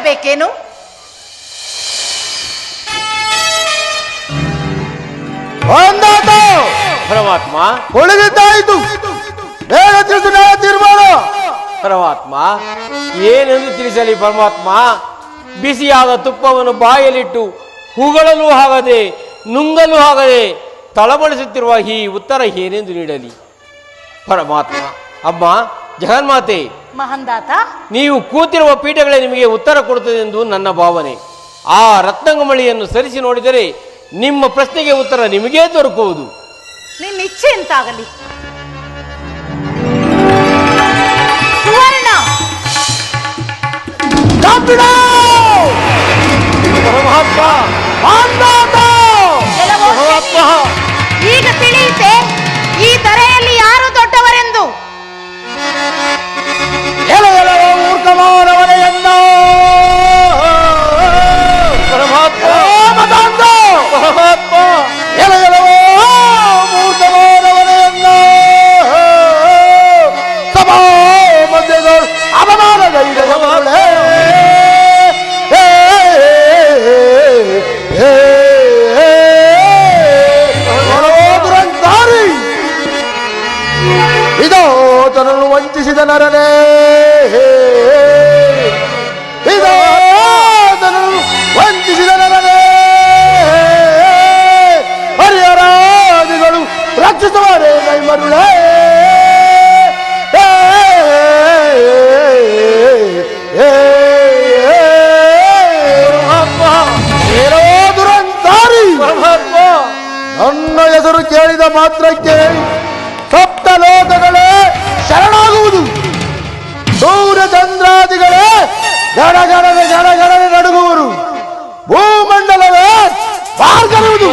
ಬೇಕೇನು? ಪರಮಾತ್ಮ, ಉಳಿದಿದ್ದಾಯಿತು, ಬೇಗ ತಿಳಿದು ತೀರ್ಮಾನ. ಪರಮಾತ್ಮ, ಏನೆಂದು ತಿಳಿಸಲಿ ಪರಮಾತ್ಮ? ಬಿಸಿಯಾದ ತುಪ್ಪವನ್ನು ಬಾಯಲ್ಲಿಟ್ಟು ಹೂಗಳಲ್ಲೂ ಆಗದೆ ನುಂಗಲು ಆಗದೆ ತಳಬಡಿಸುತ್ತಿರುವ ಈ ಉತ್ತರ ಏನೆಂದು ನೀಡಲಿ ಪರಮಾತ್ಮ? ಅಮ್ಮ ಜಗನ್ಮಾತೆ, ಮಹಂದಾತ, ನೀವು ಕೂತಿರುವ ಪೀಠಗಳೇ ನಿಮಗೆ ಉತ್ತರ ಕೊಡುತ್ತದೆ ಎಂದು ನನ್ನ ಭಾವನೆ. ಆ ರತ್ನಗಮಳಿಯನ್ನು ಸರಿಸಿ ನೋಡಿದರೆ ನಿಮ್ಮ ಪ್ರಶ್ನೆಗೆ ಉತ್ತರ ನಿಮಗೇ ದೊರಕುವುದು. ನಿನ್ನ ಇಚ್ಛೆ ಎಂತಾಗಲಿ. ಸುವರ್ಣ, ಪರಮಾತ್ಮ, ಈಗ ತಿಳಿಯುತ್ತೆ ಈ ಧರೆಯಲ್ಲಿ ಯಾರು ದೊಡ್ಡವರೆಂದು. ಮೂರ್ಖಮಾನವನೆಯನ್ನ ಪರಮಾತ್ಮ, ಪರಮಾತ್ಮ, ಎಲವೋ ಮೂರ್ಖಮಾನವನೆಯನ್ನ ಸಭಾ ಮಧ್ಯಗಳು ಅವಮಾನಗೈದವಳೆ. ಇದೋ ತನ್ನನ್ನು ವಂಚಿಸಿದ ನರನೇ, ಇದೋ ತನ್ನನ್ನು ವಂಚಿಸಿದ ನರನೇ, ಹರಿಹರಾದಿಗಳು ರಕ್ಷಿಸುವರೇ ಕೈಮರುಳೇ. ಹೇಳಿದ ಮಾತ್ರಕ್ಕೆ ಸಪ್ತ ಲೋಕಗಳೇ ಶರಣಾಗುವುದು. ಸೂರ್ಯಚಂದ್ರಾದಿಗಳೇ ಗಡಗಡನೆ ನಡುಗುವರು. ಭೂಮಂಡಲವೇ ಬಾರ್ಗರುವುದು.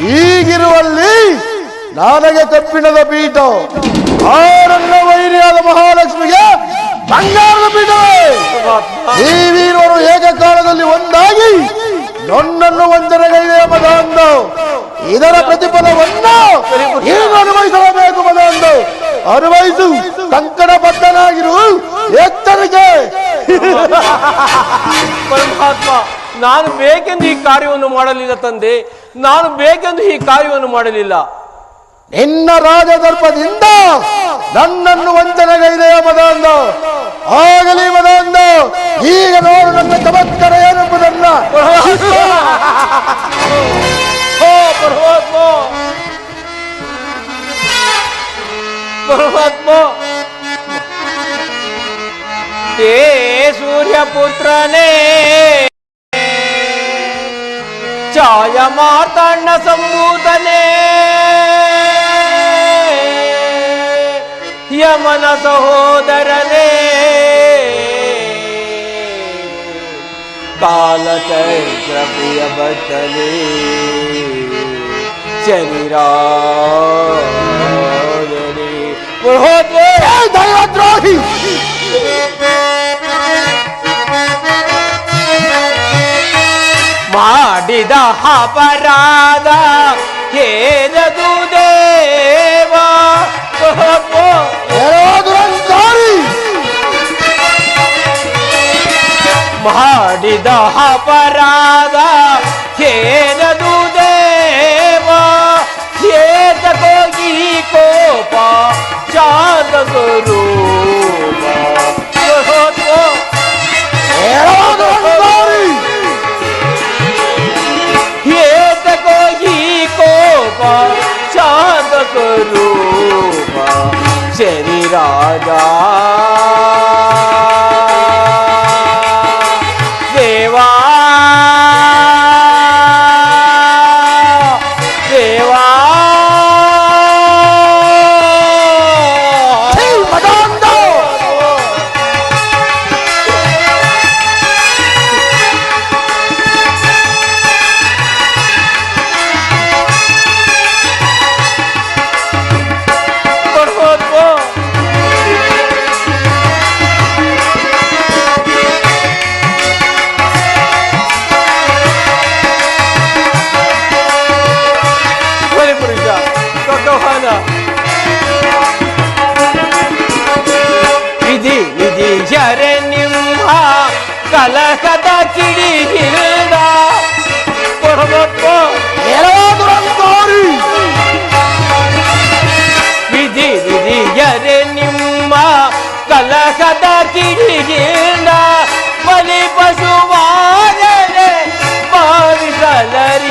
ಹೀಗಿರುವಲ್ಲಿ ನನಗೆ ಕಬ್ಬಿಣದ ಪೀಠ, ನನ್ನ ವೈರಿಯಾದ ಮಹಾಲಕ್ಷ್ಮಿಗೆ ಬಂಗಾರದ ಪೀಠವೇ. ನೀವೀರುವರು ಏಕಕಾಲದಲ್ಲಿ ಒಂದಾಗಿ ನನ್ನನ್ನು ವಂಚನೆಗೈದೆ ಮದಂದು. ಇದರ ಪ್ರತಿಫಲವನ್ನು ಏನು ಅನುಭವಿಸಬೇಕು ಮದಂದು. ಅನುಭವಿಸು, ಕಂಕಣ ಬದ್ಧನಾಗಿರು, ಎಚ್ಚರಿಕೆ. ಪರಮಾತ್ಮ, ನಾನು ಬೇಕೆಂದು ಈ ಕಾರ್ಯವನ್ನು ಮಾಡಲಿಲ್ಲ ತಂದೆ, ನಾನು ಬೇಕೆಂದು ಈ ಕಾರ್ಯವನ್ನು ಮಾಡಲಿಲ್ಲ. ನಿನ್ನ ರಾಜದರ್ಪದಿಂದ ನನ್ನನ್ನು ವಂಚನೆಗೈದೆಯ ಮದಂದ. ಆಗಲಿ ಮದಂದ, ಈಗ ನೋಡು ನನ್ನ ಚಮತ್ಕಾರ ಏನೆಂಬುದನ್ನ. ಪರಮಾತ್ಮ, ಪರಮಾತ್ಮ, ಹೇ ಸೂರ್ಯಪುತ್ರನೇ, ಛಾಯ ಮಾರ್ತಾಂಡ ಸಂಭೂತನೇ, ಯಮನ ಸಹೋದರನೇ, ಕಾಲಚೈತ್ರ ಪ್ರಿಯ ಭಕ್ತನೇ, ಶರೀರಾಗಲಿ ದೈವದ್ರೋಹಿ. ಮಾಡಿದ ಅಪರಾಧ ಹೇಳದು ದೇವ. ಮಾಡಿದ ಅಪರಾಧ ಹೇಳದು ದೇವ. ಏತಕೋಗಿ ಕೋಪ ಚಾದ ಸ್ವರೂಪ. ಏತಕೋಗಿ ಕೋಪ ಚಾದ ಸ್ವರೂಪ. ಶನಿ ರಾಜ ದೇವಾ ದೇವಾ ವಿಧಿ ವಿಧಿ ಜರೆ ನಿಮ್ಮ ಕಲಕದ ಕಿಡಿಗಿಲ್ದ. ವಿಧಿ ವಿಧಿ ಜರೆ ನಿಮ್ಮ ಕಲಕದ ಕಿಡಿಗಿಲ್ದ. ಬಲಿ ಪಶುವಾದರೆ ಭಾವಿಸಲರಿಯದೆ.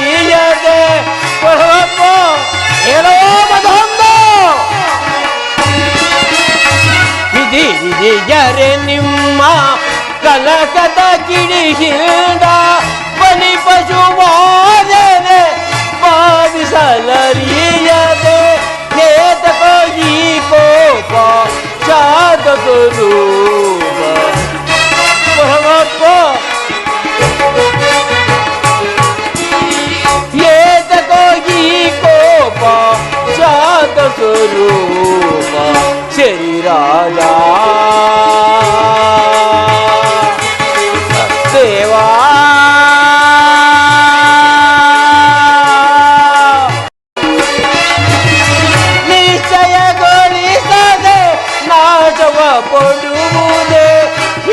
ವಿಧಿ ವಿಧಿಯರೆ ನಿಮ್ಮ ಕಲಕದ ಕಿಡಿಗಿಲ್ದ. ಬಲಿ ಪಶುವಾದರೆ ಭಾವಿಸಲರಿಯದೆ. ಏತಕೋಗಿ ಕೋಪ ಚಾದ ಸ್ವರೂಪ. ಪರಮಾತ್ಮ, ಏತಕೋಗಿ ಕೋಪ ಚಾದ ಸ್ವರೂಪ. ಶರೀ ರಾಜ ದೇವಾ ನಿಶ್ಚಯಗೊಳಿಸದೆ ನಾಶವ ಪಡುವುದೇ.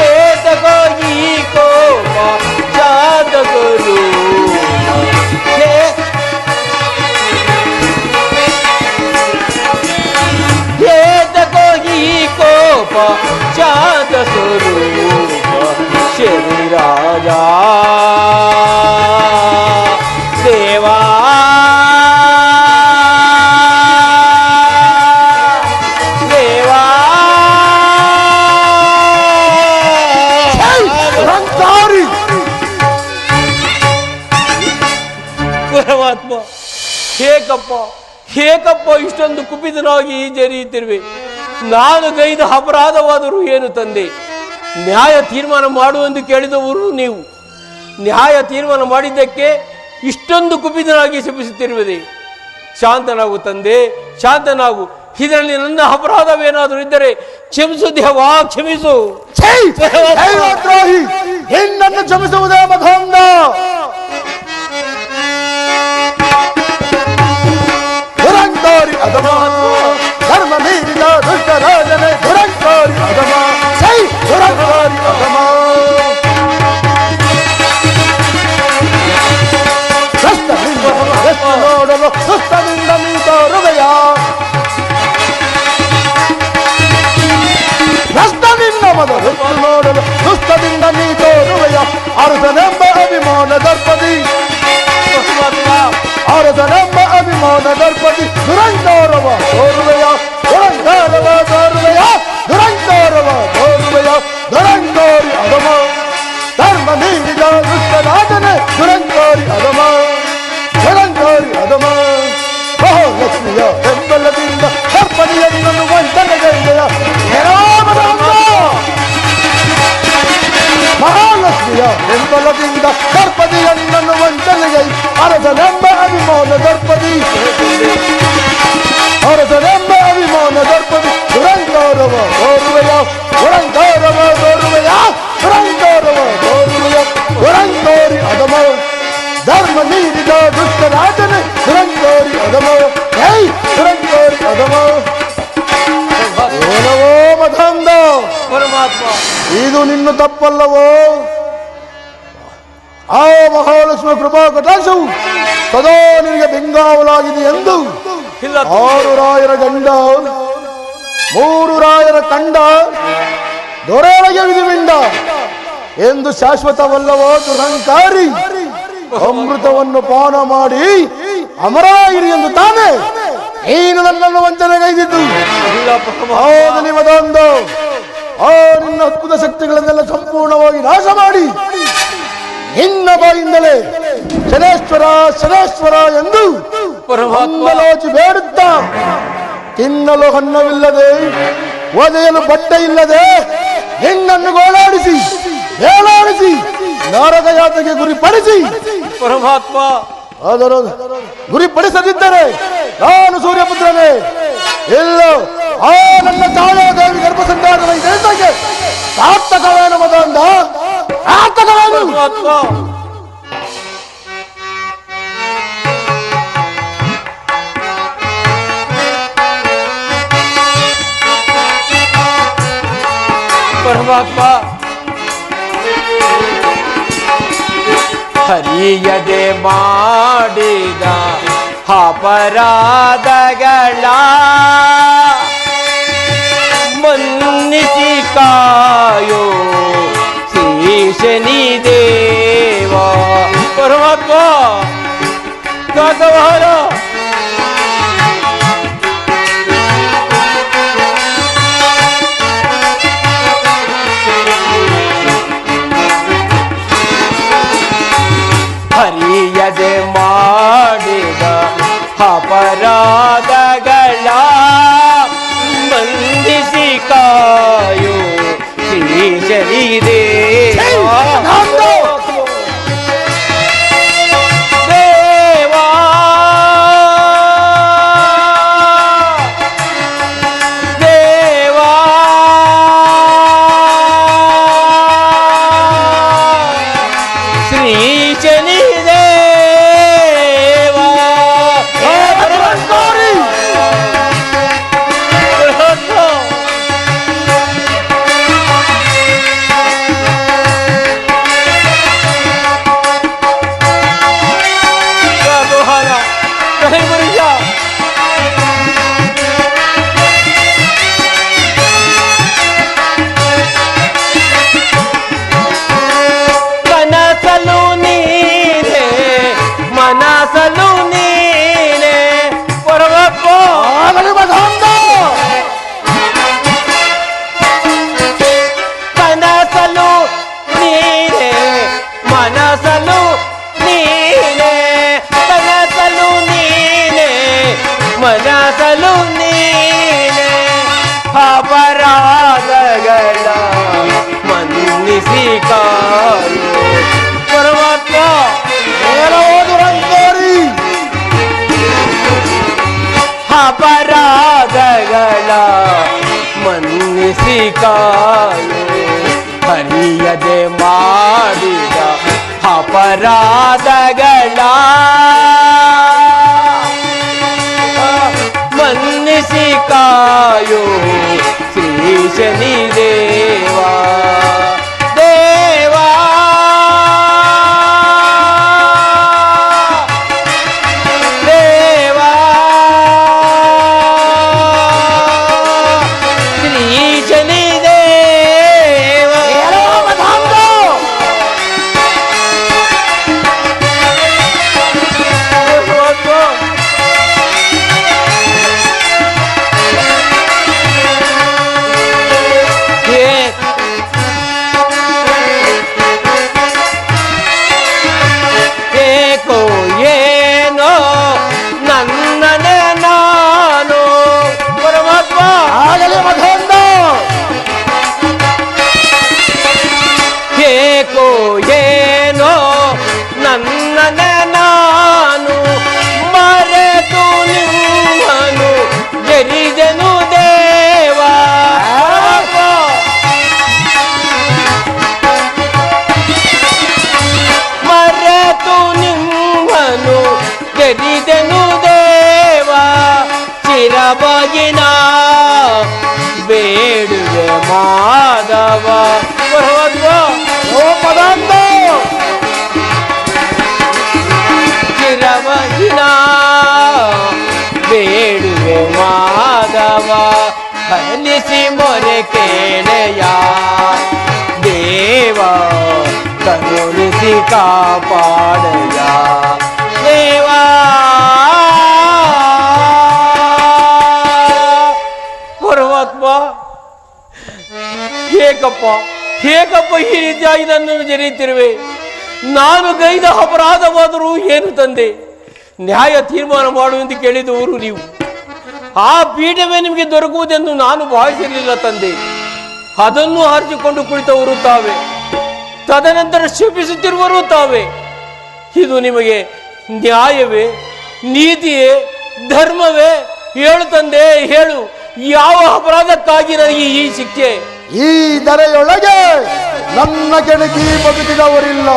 ಏತಕೋಗಿ ಕೋಪ ಚಾದ ಸ್ವರೂಪ. ಏತಕೋಗಿ ಕೋಪ ಚಾದ ಸ್ವರೂಪ. ಶನಿ ರಾಜ ದೇವಾ ದೇವಾ. ಪರಮಾತ್ಮ, ಹೇಗಪ್ಪ ಏಕಪ್ಪ ಇಷ್ಟೊಂದು ಕುಪಿತನಾಗಿ ಜರಿಯುತ್ತಿರುವೆ? ನಾನು ಗೈದ ಅಪರಾಧವಾದರೂ ಏನು ತಂದೆ? ನ್ಯಾಯ ತೀರ್ಮಾನ ಮಾಡುವೆಂದು ಕೇಳಿದವರು ನೀವು. ನ್ಯಾಯ ತೀರ್ಮಾನ ಮಾಡಿದ್ದಕ್ಕೆ ಇಷ್ಟೊಂದು ಕುಪಿತನಾಗಿ ಶಪಿಸುತ್ತಿರುವುದೇ? ಶಾಂತನಾಗು ತಂದೆ, ಶಾಂತನಾಗು. ಇದರಲ್ಲಿ ನನ್ನ ಅಪರಾಧವೇನಾದರೂ ಇದ್ದರೆ ಕ್ಷಮಿಸು ದೇವಾ, ಕ್ಷಮಿಸು. ನಿನ್ನನ್ನು ಕ್ಷಮಿಸುವುದೇ ಮಧುಂದ. ದುರಂಕಾರಿ ಅಧಮ, ಧರ್ಮ ಮೀರಿದ ದುಷ್ಟ ರಾಜನೇ ದುರಂಕಾರಿ ಅಧಮ, ಜೈ ದುರಂಕಾರಿ ಅಧಮ. ನೋಡಲು ಸುಸ್ತದಿಂದ ನೀ ತೋರುವೆಯ, ರಸ್ತನಿಂದ ಮೊದಲು ನೋಡಲು ಸುಸ್ತದಿಂದ ನೀ ತೋರುವೆಯ. ಅರಸನೆಂಬ ಅಭಿಮಾನ ದರ್ಪದಿ, ಅರಸನೆಂಬ ಅಭಿಮಾನ ದರ್ಪದಿ ದುರಂಕಾರವ ತೋರುವೆಯ, ದುರಂಕಾರವ ತೋರುವೆಯ, ದುರಂಕಾರವ ತೋರುವೆಯ. ದುರಂಕಾರಿ ಅಧಮ, ಧರ್ಮ ಮೀರಿದ ದುಷ್ಟರಾಜನೇ ದುರಂಕಾರಿ ಅಧಮ, ದುರಂಕಾರಿ ಅಧಮ. ಮಹಾಲಕ್ಷ್ಮಿಯ ಬೆಂಬಲದಿಂದ ದರ್ಪದಿಯನ್ನು ವಂಚನೆಗೈದೆಯ ಮಹಾಲಕ್ಷ್ಮಿಯ ಬೆಂಬಲದಿಂದ ದರ್ಪದಿಯನ್ನು ವಂಚನೆಗೈ. ಅರಸನೆಂಬ ಅಭಿಮಾನ ದರ್ಪದಿ, ಅರಸನೆಂಬ ಅಭಿಮಾನ ದರ್ಪದಿ ದುರಂಕಾರವ ತೋರುವೆಯ, ದುರಂಕಾರವ ತೋರುವೆಯ, ದುರಂಕಾರವ ತೋರುವೆಯ. ದುರಂಕಾರಿ ಅಧಮ, ಧರ್ಮ ಮೀರಿದ ದುಷ್ಟರಾಜನೇ ದುರಂಕಾರಿ ಅಧಮ, ಹೇ ದುರಂಕಾರಿ ಅಧಮ. ಏನವೋ ಮಧುಂದ, ಪರಮಾತ್ಮ, ಇದು ನಿನ್ನ ತಪ್ಪಲ್ಲವೋ? ಆ ಮಹಾಲಕ್ಷ್ಮಿ ಕೃಪಾ ಕಟಾಕ್ಷವು ಸದಾ ನಿನಗೆ ಬೆಂಗಾವಲಾಗಿದೆ ಎಂದು 6 ರಾಯರ ಗಂಡ 3 ರಾಯರ ಕಂಡ ದೊರೆಯೊಳಗೆ ವಿಧಿವಿಂಡ ಎಂದು ಶಾಶ್ವತವಲ್ಲವೋ ದುರಂಕಾರಿ? ಅಮೃತವನ್ನು ಪಾನ ಮಾಡಿ ಅಮರಾಯಿರಿ ಎಂದು ತಾನೇ ನೀನು ನನ್ನನ್ನು ವಂಚನೆಗೈದಿದ್ದು. ಹೌದು ನಿಮ್ಮದೊಂದು ಆ ನಿನ್ನ ಅದ್ಭುತ ಶಕ್ತಿಗಳನ್ನೆಲ್ಲ ಸಂಪೂರ್ಣವಾಗಿ ನಾಶ ಮಾಡಿ ನಿನ್ನ ಬಾಯಿಂದಲೇ ಶನೇಶ್ವರ ಶನೇಶ್ವರ ಎಂದು ಪರಮಾತ್ಮಲೋಚಿ ಬೇಡುತ್ತಾ ತಿನ್ನಲು ಅನ್ನವಿಲ್ಲದೆ ಒದೆಯಲು ಬಟ್ಟೆ ಇಲ್ಲದೆ ನಿನ್ನನ್ನು ಗೋಳಾಡಿಸಿ ಬೇಳಾಡಿಸಿ ನರಕ ಯಾತಕ್ಕೆ ಗುರಿಪಡಿಸಿ ಪರಮಾತ್ಮ ಅದರ ಗುರಿಪಡಿಸದಿದ್ದರೆ ನಾನು ಸೂರ್ಯಪುತ್ರನೇ ಇಲ್ಲ ಆ ನನ್ನ ಛಾಯಾದೇವಿ ಗರ್ಭಸಂಧಾನದ ಈ ದೇಶಕ್ಕೆ ಸಾರ್ಥಕವೇನು ಮದಂದ ಸಾರ್ಥಕವೇನು? ಪರಮಾತ್ಮ, ಹರಿಯದೆ ಮಾಡಿದ ಅಪರಾಧಗಳ ಮನ್ನಿಸಿ ಕಾಯೋ ಶ್ರೀ ಶನಿದೇವ. ಪರಮಾತ್ಮ ಕಾಕವಾರ ಹರಿಯದೆ ಮಾಡಿದ ಅಪರಾಧಗಳ ಮಂದಿಸಿ ಕಾಯೋ ಶ್ರೀ ಶನಿದೇವ. ದೇವಾ ದೇವಾ ಶ್ರೀ ಶನಿದೇವ. ಕನಸಲು ನೀ ಅಪರಾಧಗಳ ಮನ್ನಿಸಿ ಕಾಯೋ ಶ್ರೀ ಶನಿದೇವಾ ದೇವಾ ದೇವಾ ಶ್ರೀ ಶನಿದೇವಾ ಏಕೋ ಏನೋ ನನ್ನನೆ ನಾನು ಪರಮಾತ್ಮ ಆಗಲೇ ಮಧುಂದ ಏಕೋ ಏನೋ ನನ್ನನೆ ನಾನು ಮರೆತು ನಿಮ್ಮನು ಜರಿದನು ದೇವಾ ಮರೆತು ನಿಮ್ಮನು ಜರಿದನು ದೇವಾ ಚಿರಬಗಿನ ಬೇಡುವೆ ಮಾಧವ ಪರಮಾತ್ಮ ಓ ಮದಾಂತ ಚಿರಬಗಿನ ಬೇಡುವೆ ಮಾಧವ ಹಲಿಸಿ ಮೊರೆ ಕೇಳೆಯ ದೇವ ಕರುಣಿಸಿ ಕಾಪಾಡಯ ದೇವಾ ಪರಮಾತ್ಮ ಹೇಗಪ್ಪ ಹೇಗಪ್ಪ ಈ ರೀತಿಯಾಗಿ ನನ್ನನ್ನು ಜರಿಯುತ್ತಿರುವೆ ನಾನು ಗೈದ ಅಪರಾಧವಾದರೂ ಏನು ತಂದೆ ನ್ಯಾಯ ತೀರ್ಮಾನ ಮಾಡುವಂತೆ ಕೇಳಿದವರು ನೀವು ಆ ಪೀಠವೇ ನಿಮಗೆ ದೊರಕುವುದೆಂದು ನಾನು ಭಾವಿಸಿರಲಿಲ್ಲ ತಂದೆ ಅದನ್ನು ಹಾರಿಸಿಕೊಂಡು ಕುಳಿತವರು ತಾವೇ ತದನಂತರ ಶಪಿಸುತ್ತಿರುವರು ತಾವೇ ಇದು ನಿಮಗೆ ನ್ಯಾಯವೇ ನೀತಿಯೇ ಧರ್ಮವೇ ಹೇಳು ತಂದೆ ಹೇಳು ಯಾವ ಅಪರಾಧಕ್ಕಾಗಿ ನನಗೆ ಈ ಶಿಕ್ಷೆ ಈ ಧರೆಯೊಳಗೆ ನನ್ನ ಕೆಣಕಿ ಬದುಕಿದವರಿಲ್ಲ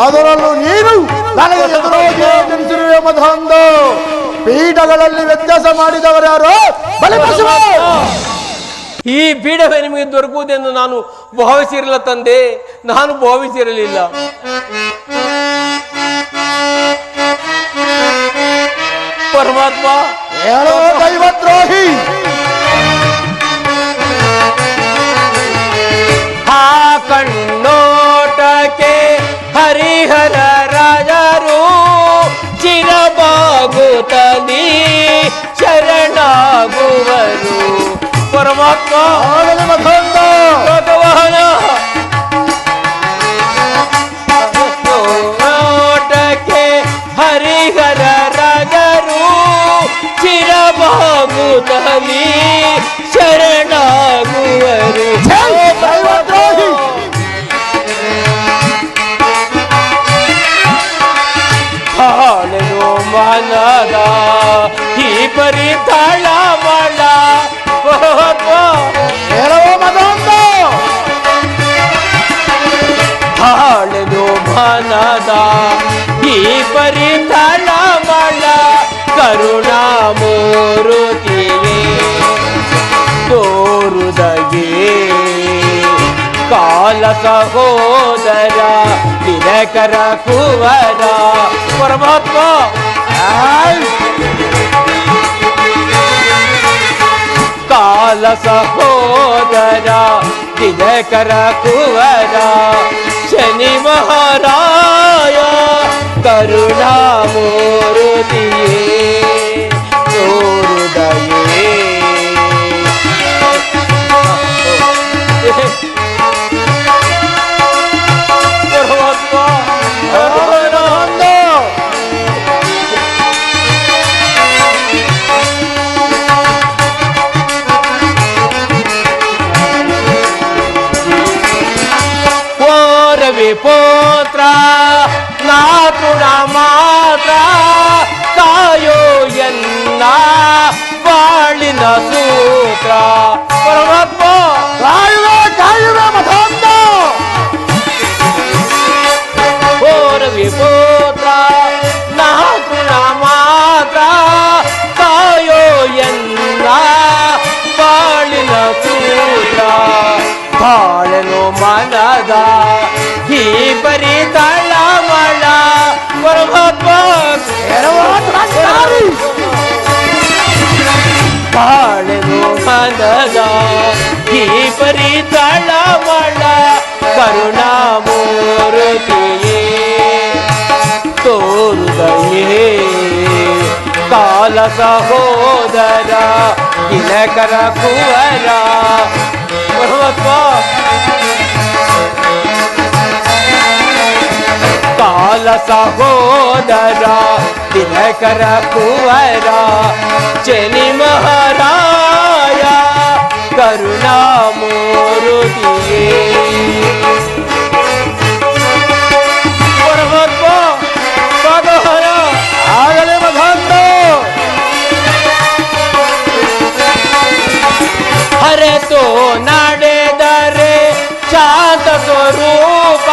ಅದರಲ್ಲೂ ನೀನು ನನಗೆ ಎದುರಾಗಿ ಜನಿಸಿರುವೆ ಮಧುಂದ ಪೀಠಗಳಲ್ಲಿ ವ್ಯತ್ಯಾಸ ಮಾಡಿದವರ್ಯಾರು ಬಲಿಪಶುವ ಈ ಪೀಠವೇ ನಿಮಗೆ ದೊರಕುವುದೆಂದು ನಾನು ಭಾವಿಸಿರಲಿಲ್ಲ ತಂದೆ ನಾನು ಭಾವಿಸಿರಲಿಲ್ಲ ಪರಮಾತ್ಮ ಹೇಳೋ ದೈವದ್ರೋಹಿ ಆ ಕಣ್ಣೋಟಕ್ಕೆ ಹರಿಹರ ರಾಜರು ಚಿರಬಾಗುತ್ತಲಿ ಶರಣಾಗುವರು ಪರಮಾತ್ಮ ಆಗಲೇ ಮಧುಂದ ಭಗವಾನ ನೋಟಕ್ಕೆ ಹರಿಹರ ರಾಜರು ಚಿರಬಾಗುತ್ತಲಿ ಶರಣಾಗುವರು ದೈವದ್ರೋಹಿ ಹಾಳನು ಮನದ ಈ ಪರಿ ತಾಳವಳ ಹೇಳೋ ಮಧುಂದ ಹಾಳನು ಮನದ ಈ ಪರಿ ತಾಳವಳ ಕರುಣಾಮೂರುತಿಯೇ ತೋರುದಗೆ ಕಾಲ ಸಹೋದರ ದಿನಕರ ಕುವರ ಪರಮಾತ್ಮ ಕಾಲ ಸಹೋದರ ದಿನಕರ ಕುವರ ಶನಿ ಮಹಾರಾಯ ಕರುಣಾಮೂರುತಿಯೇ ತೋರುದಯೇ ಪೋತ್ರ ನಾತುಡ ಮಾತ್ರ ಕಾಯೋ ಎನ್ನ ಬಾಳಿನ ಸೂತ್ರ ಪರಮಾತ್ಮ ಕಾಯುವೆ ಕಾಯುವೆ ಮಧುಂದ ಓರವಿ ಪರಿತಳಮಳ ಕರುಣಾಮೂರ್ತಿಯೇ ತೋರುದಯೇ ಕಾಲ ಸಹೋದರ ದಿನಕರ ಕುವರ ಪರಮಾತ್ಮ ಕಾಲ ಸಹೋದರ ದಿನಕರ ಕುವರ ಚನಿ ಮಹಾರಾಯ ಕರುಣಾಮೂರ್ತಿಯೇ ಪರಮಾತ್ಮ ಭಗವಾನ ಆಗಲೇ ಮಧಾಂತ ಹರೆತು ನಡೆದರೆ ಶಾಂತ ಸ್ವರೂಪ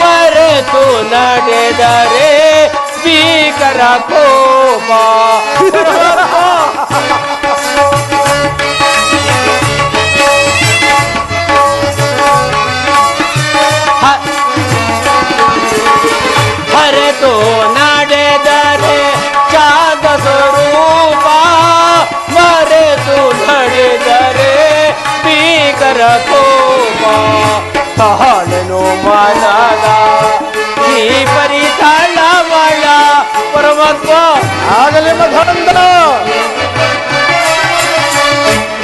ಮರೆತು ನಡೆದರೆ ಭೀಕರ ಕೋಪ ಹರೆತು ನಡೆದರೆ ಶಾಂತ ಸ್ವರೂಪ ಮರೆತು ನಡೆದರೆ ಭೀಕರ ಕೋಪ ತಾಳನು ಮನದ ಈ ಪರಿತಳಮಳ ಪರಮಾತ್ಮ ಆಗಲೇ ಮಧಾಂತ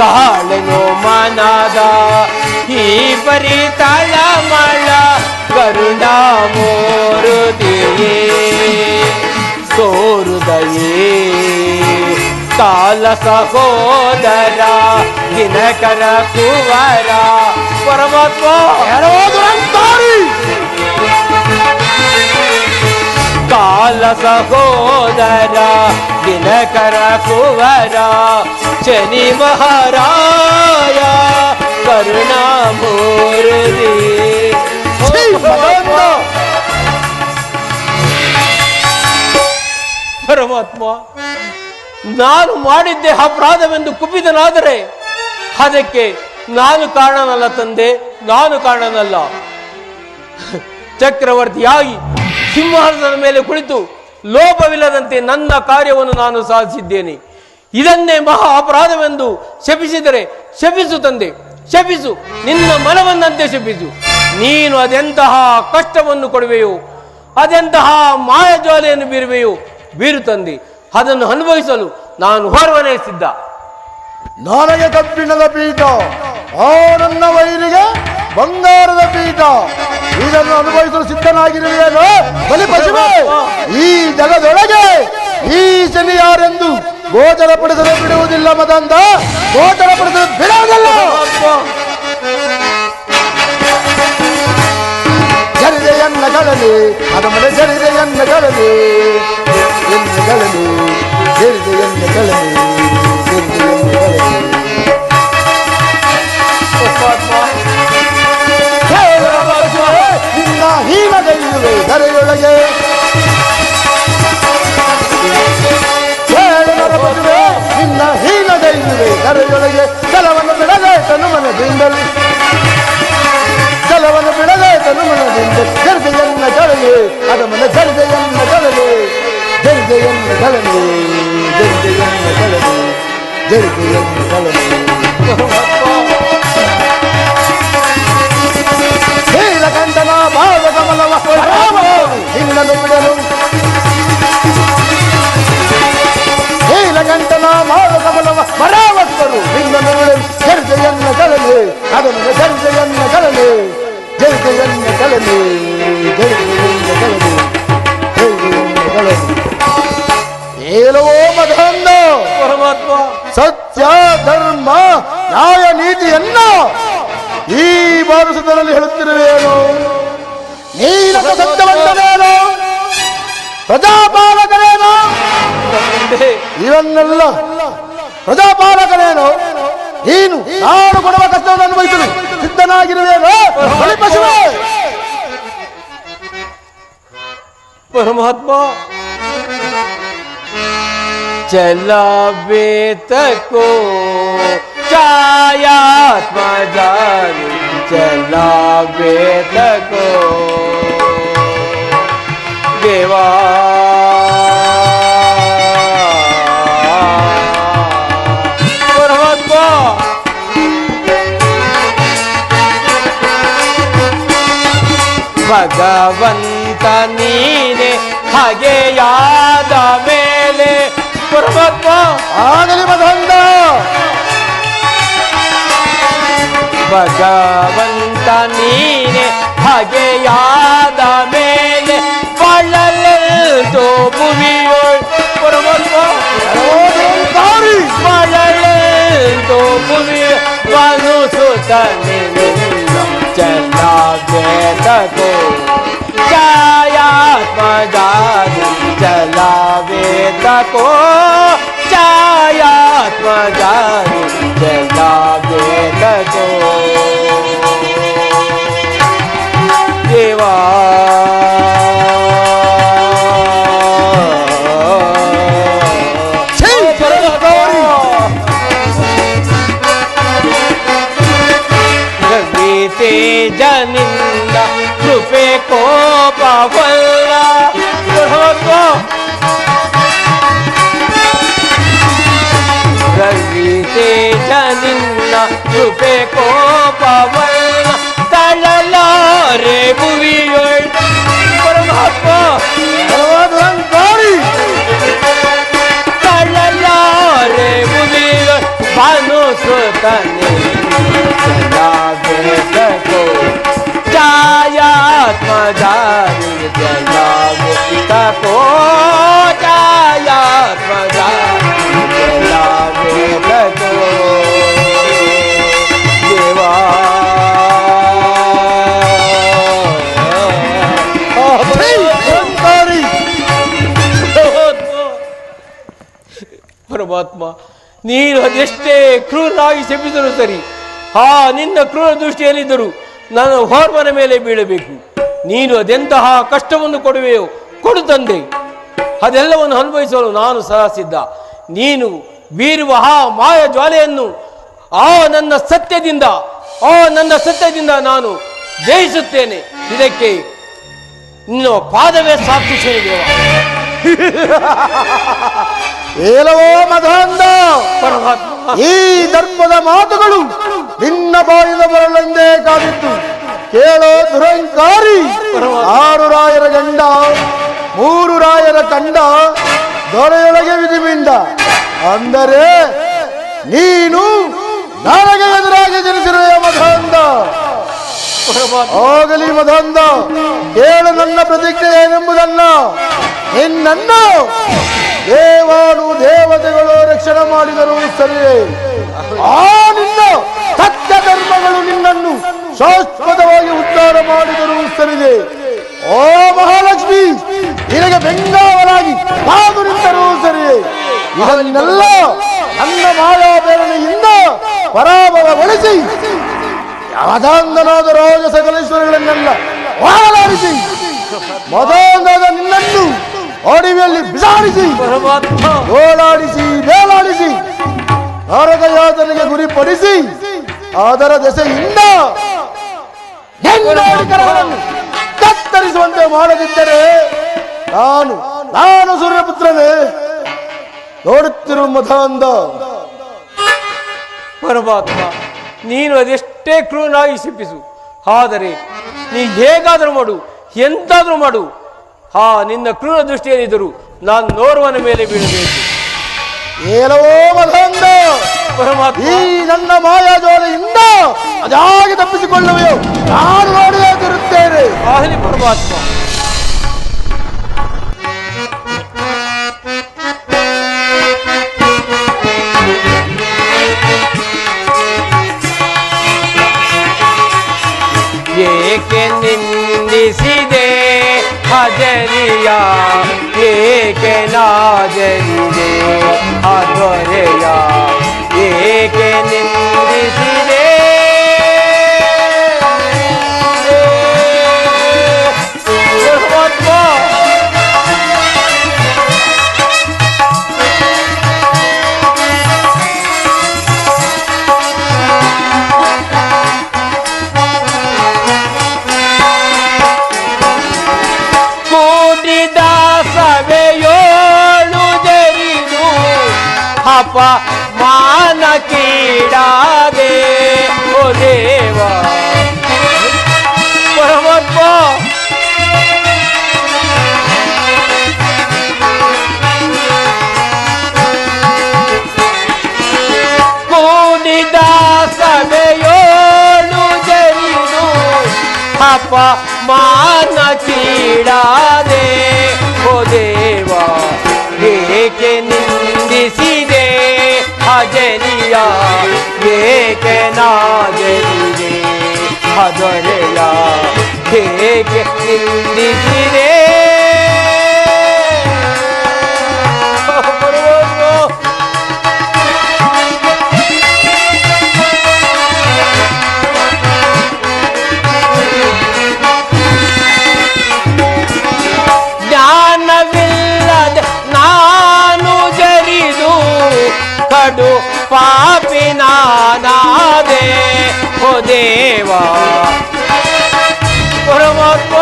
ತಾಳನು ಮನದ ಈ ಪರಿತಳಮಳ ಕರುಣಾಮೂರ್ತಿಯೇ ತೋರುದಯೇ ಕಾಲ ಸಹೋದರ ದಿನಕರ ಕುವರ ಪರಮಾತ್ಮ ಕಾಲ ಸಹೋದರ ದಿನಕರ ಕುವರ ಶನಿ ಮಹಾರಾಯ ಕರುಣಾಮೂರ್ತಿ ಪರಮಾತ್ಮ ನಾನು ಮಾಡಿದ್ದೆ ಅಪರಾಧವೆಂದು ಕುಪಿತನಾದರೆ ಅದಕ್ಕೆ ನಾನು ಕಾರಣನಲ್ಲ ತಂದೆ, ನಾನು ಕಾರಣನಲ್ಲ. ಚಕ್ರವರ್ತಿಯಾಗಿ ಸಿಂಹಾಸನದ ಮೇಲೆ ಕುಳಿತು ಲೋಪವಿಲ್ಲದಂತೆ ನನ್ನ ಕಾರ್ಯವನ್ನು ನಾನು ಸಾಧಿಸಿದ್ದೇನೆ. ಇದನ್ನೇ ಮಹಾ ಅಪರಾಧವೆಂದು ಶಪಿಸಿದರೆ ಶಪಿಸು ತಂದೆ, ಶಪಿಸು, ನಿನ್ನ ಮನವನ್ನಂತೆ ಶಪಿಸು. ನೀನು ಅದೆಂತಹ ಕಷ್ಟವನ್ನು ಕೊಡುವೆಯೋ, ಅದೆಂತಹ ಮಾಯಜ್ವಾಲೆಯನ್ನು ಬೀರುವೆಯೋ ಬೀರು ತಂದೆ. ಅದನ್ನು ಅನುಭವಿಸಲು ನಾನು ಹೊರವನೇ ಸಿದ್ಧ. ನನಗೆ ಕಬ್ಬಿಣದ ಪೀಠ, ಆ ನನ್ನ ವೈರಿಗೆ ಬಂಗಾರದ ಪೀಠ. ಇದನ್ನು ಅನುಭವಿಸಲು ಸಿದ್ಧನಾಗಿರುವೆಯೇನೋ ಬಲಿಪಶುವೆ. ಈ ಜಗದೊಳಗೆ ಈ ಶನಿ ಯಾರೆಂದು ಗೋಚರಪಡಿಸಲು ಬಿಡುವುದಿಲ್ಲ ಮದಂದ, ಗೋಚರಪಡಿಸಲು ಬಿಡುವುದಿಲ್ಲ. ಜರಿದೆಯನ್ನ ಗಳಲಿ ಅದ ಮನೆ ಜರಿದೆಯನ್ನ ಗಳಲಿ ಎನ್ನ ಗಳಲಿ ಜರಿದೆಯನ್ನ ಗಳಲಿ ಜರಿದೆಯನ್ನ ಗಳಲಿ ನಿನ್ನ ಹೀನಗೈಯುವೆ ಧರೆಯೊಳಗೆ ನಿನ್ನ ಹೀನಗೈಯುವೆ ಧರೆಯೊಳಗೆ ಜಲವನ್ನು ಬಿಡದೆ ತನು ಮನದಿಂದಲು, ಜಲವನ್ನು ಬಿಡದೆ ತನು ಮನದಿಂದ ಜರಿದೆಯನ್ನ ಗಳಲಿ ಅದ ಮನೆ ಜರಿದೆಯನ್ನ ಗಳಲಿ ಜರಿದೆಯನ್ನ ಗಳಲಿ ಜರಿದೆಯನ್ನ ಗಳಲಿ ಜರಿದೆಯನ್ನ ಗಳಲಿ ನೀಲಕಂಠನ ಬಾಳ ಕಮಲವ ಹಿಂದನು ಬಿಡಲು, ನೀಲಕಂಠನ ಬಾಳ ಕಮಲವ ಮರಾವತ್ತರು ಹಿಂದನು ಬಿಡಲು ಜರಿದೆಯನ್ನ ಗಳಲಿ ಅದನ್ನು ಜರಿದೆಯನ್ನ ಗಳಲಿ ಜರಿದೆಯನ್ನ ಗಳಲಿ ಜರಿದೆಯನ್ನ ಗಳಲಿ ಜರಿದೆಯನ್ನ ಗಳಲಿ. ಹೇಳುವೋ ಮಧಂದ ಪರಮಾತ್ಮ, ಸತ್ಯ ಧರ್ಮ ನ್ಯಾಯ ನೀತಿಯನ್ನ ಈ ಭಾರತದಲ್ಲಿ ಹೇಳುತ್ತಿರುವೇನು? ನೀನ ಸತ್ಯವಂತನೇನು? ಪ್ರಜಾಪಾಲಕನೇನು? ಇವನ್ನೆಲ್ಲ ಪ್ರಜಾಪಾಲಕನೇನು? ನೀನು ನಾನು ಕೊಡುವ ಕಷ್ಟವನ್ನು ಅನುಭವಿಸಲು ಸಿದ್ಧನಾಗಿರುವೇನು? ಬಲಿಪಶುವೆ. ಪರಮಾತ್ಮ, ಚಲಬೇತಕೋ ಛಾಯಾತ್ಮ ಜಾನಿ ಚಲಬೇತಕೋ ದೇವಾ ಪರಮಾತ್ಮ, ಭಗವಂತ ನೀನೆ ಹಾಗೆಯಾದ ಮೇಲೆ ಪರಮಾತ್ಮ ಆಗಲಿ ಮಧುವಂತ. ಭಗವಂತ ನೀನೆ ಹಾಗೆಯಾದ ಮೇಲೆ ಬಳಲೋ ಭುವಿಯೋಳ್ ಪರಮಾತ್ಮ ಬಳಲೋ ಭುವಿ ಮನುಸುತನೆ ಚಲಾವೇದಕೋ ಛಾಯಾತ್ಮಜಾನಿ ಚಲಾವೇದಕೋ ಛಾಯಾತ್ಮಜಾನಿ ಚಲಾವೇದಕೋ ದೇವಾ ತೇಜನಿಂದ ಕೃಪೆ ಕೋಪವಲ್ಲ ರವಿ ತೇಜನಿಂದ ಕೃಪೆ ಕೋಪವಲ್ಲ ತಳಲಾರೆ ಭುವಿಯೊಳ್ ಪರಮಾತ್ಮ ತಳಲಾರೆ ಭುವಿಯೊಳ್ ಭಾನುಸುತನೆ ಜಲಾವೇದಕೋ ಛಾಯಾತ್ಮಜಾನಿ ಜಲಾವೇದಕೋ ಛಾಯಾತ್ಮಜಾನಿ ಜಲಾವೇದಕೋ ದೇವಾ ಪರಮಾತ್ಮ ನೀನು ಅದೆಷ್ಟೇ ಕ್ರೂರರಾಗಿ ಶಪಿಸಲು ಸರಿ, ಆ ನಿನ್ನ ಕ್ರೂರ ದೃಷ್ಟಿಯಲ್ಲಿದ್ದರೂ ನಾನು ಹೋರ್ವನ ಮೇಲೆ ಬೀಳಬೇಕು. ನೀನು ಅದೆಂತಹ ಕಷ್ಟವನ್ನು ಕೊಡುವೆಯೋ ಕೊಡು ತಂದೆ, ಅದೆಲ್ಲವನ್ನು ಅನುಭವಿಸಲು ನಾನು ಸದಾ ಸಿದ್ಧ. ನೀನು ಬೀರುವ ಆ ಮಾಯ ಜ್ವಾಲೆಯನ್ನು ನನ್ನ ಸತ್ಯದಿಂದ ನಾನು ಜಯಿಸುತ್ತೇನೆ. ಇದಕ್ಕೆ ನಿನ್ನ ಪಾದವೇ ಸಾಕ್ಷಿ ದೇವ. ಏಲವೋ ಮಧುವಂತ, ಪರಮಾತ್ಮ ಈ ದರ್ಪದ ಮಾತುಗಳು ನಿನ್ನ ಬಾಯಿಂದ ಬರಲೆಂದೇ ಕಾದಿತ್ತು. ಕೇಳೋ ದುರಂಕಾರಿ, 6 ರಾಯರ ಗಂಡ 3 ರಾಯರ ಕಂಡ ದೊರೆಯೊಳಗೆ ವಿಧಿಮಿಂದ. ಅಂದರೆ ನೀನು ನನಗೆ ಎದುರಾಗಿ ಜನಿಸಿರುವ ಮಧುವಂತ. ಹೋಗಲಿ ಮಧುವಂತ, ಕೇಳು ನನ್ನ ಪ್ರತಿಜ್ಞೆ ಏನೆಂಬುದನ್ನ. ನಿನ್ನನ್ನು ದೇವಾನು ದೇವತೆಗಳು ರಕ್ಷಣೆ ಮಾಡಿದರೂ ಸರಿಯೇ, ಆ ನಿನ್ನ ಸತ್ಯ ಧರ್ಮಗಳು ನಿನ್ನನ್ನು ಶಾಶ್ವತವಾಗಿ ಉದ್ಧಾರ ಮಾಡಿದರೂ ಸರಿದೆ. ಓ ಮಹಾಲಕ್ಷ್ಮಿ, ನಿನಗೆ ಬೆಂಗಾವಲಾಗಿ ಕಾದು ನಿಂತರೂ ಸರಿಯೇ. ಇದನ್ನೆಲ್ಲ ನನ್ನ ಮಾಯಾ ಪ್ರೇರಣೆಯಿಂದ ಪರಾಭವಗೊಳಿಸಿ ಯಾವ್ದಾಂಗನಾದ ರಾಜ ಸಕಲೇಶ್ವರಗಳನ್ನೆಲ್ಲ ಹೋಗಲಾಡಿಸಿ ಮದೋಂಗದ ನಿನ್ನನ್ನು ಅಡಿವೆಯಲ್ಲಿ ಬಿಸಾಡಿಸಿ ಓಡಾಡಿಸಿ ಬೇಲಾಡಿಸಿ ನರಕ ಯಾತನೆಗೆ ಗುರಿಪಡಿಸಿ ಅದರ ದೆಸೆಯಿಂದ ಕತ್ತರಿಸುವಂತೆ ಮಾಡದಿದ್ದರೆ ನಾನು ಸೂರ್ಯಪುತ್ರನೇ ನೋಡುತ್ತಿರುವ ಮಧುವಂತ. ಪರಮಾತ್ಮ, ನೀನು ಅದೆಷ್ಟೇ ಕ್ರೂರನಾಗಿ ಶಿಪಿಸು, ಆದರೆ ನೀ ಹೇಗಾದರೂ ಮಾಡು, ಎಂತಾದ್ರೂ ಮಾಡು, ನಿನ್ನ ಕ್ರೂರ ದೃಷ್ಟಿಯಲ್ಲಿದ್ದರೂ ನಾನು ನೋರುವನ ಮೇಲೆ ಬೀಳಬೇಕು. ಏಲವೋ ಮಧುವಂತ, ಪರಮಾತ್ಮ, ಈ ನನ್ನ ಮಾಯಾಜೋಲೆಯಿಂದ ಅದಾಗಿ ತಪ್ಪಿಸಿಕೊಳ್ಳುವೆಯೋ ನಾನು ನೋಡಿಯೇ ತಿರುತ್ತೇನೆ. ಆಗಲಿ ಪರಮಾತ್ಮ. ಏಕೆ ನಿಂದಿಸಿದೆ ಹಜರಿಯ, ಏಕೆ ನಾಜರಿದೆ ಅಧ್ವರೆಯ, ಏಕೆ ನಿಂದಿಸಿದೆ ಪರಮಾತ್ಮ. ಮಾನ ಕೀಡಾದೆ ಓ ದೇವ. ಪರಮಾತ್ಮ, ಮಾನ ಕೀಳಾದೆ ಓ ದೇವ ಏಕೆ ನಿಂದಿಸಿದೆ ಅಜನಿಯ ಏಕೆ ನಾಜನಿದೆ ಅದರೆಯ ಏಕೆ ನಿಂದಿಸಿದೆ ಜ್ಞಾನವಿಲ್ಲದೆ ನಾನು ಜರಿದು ಕಡು ಪಾಪಿ ನಾನಾದೆ ಓ ದೇವ ಪರಮಾತ್ಮ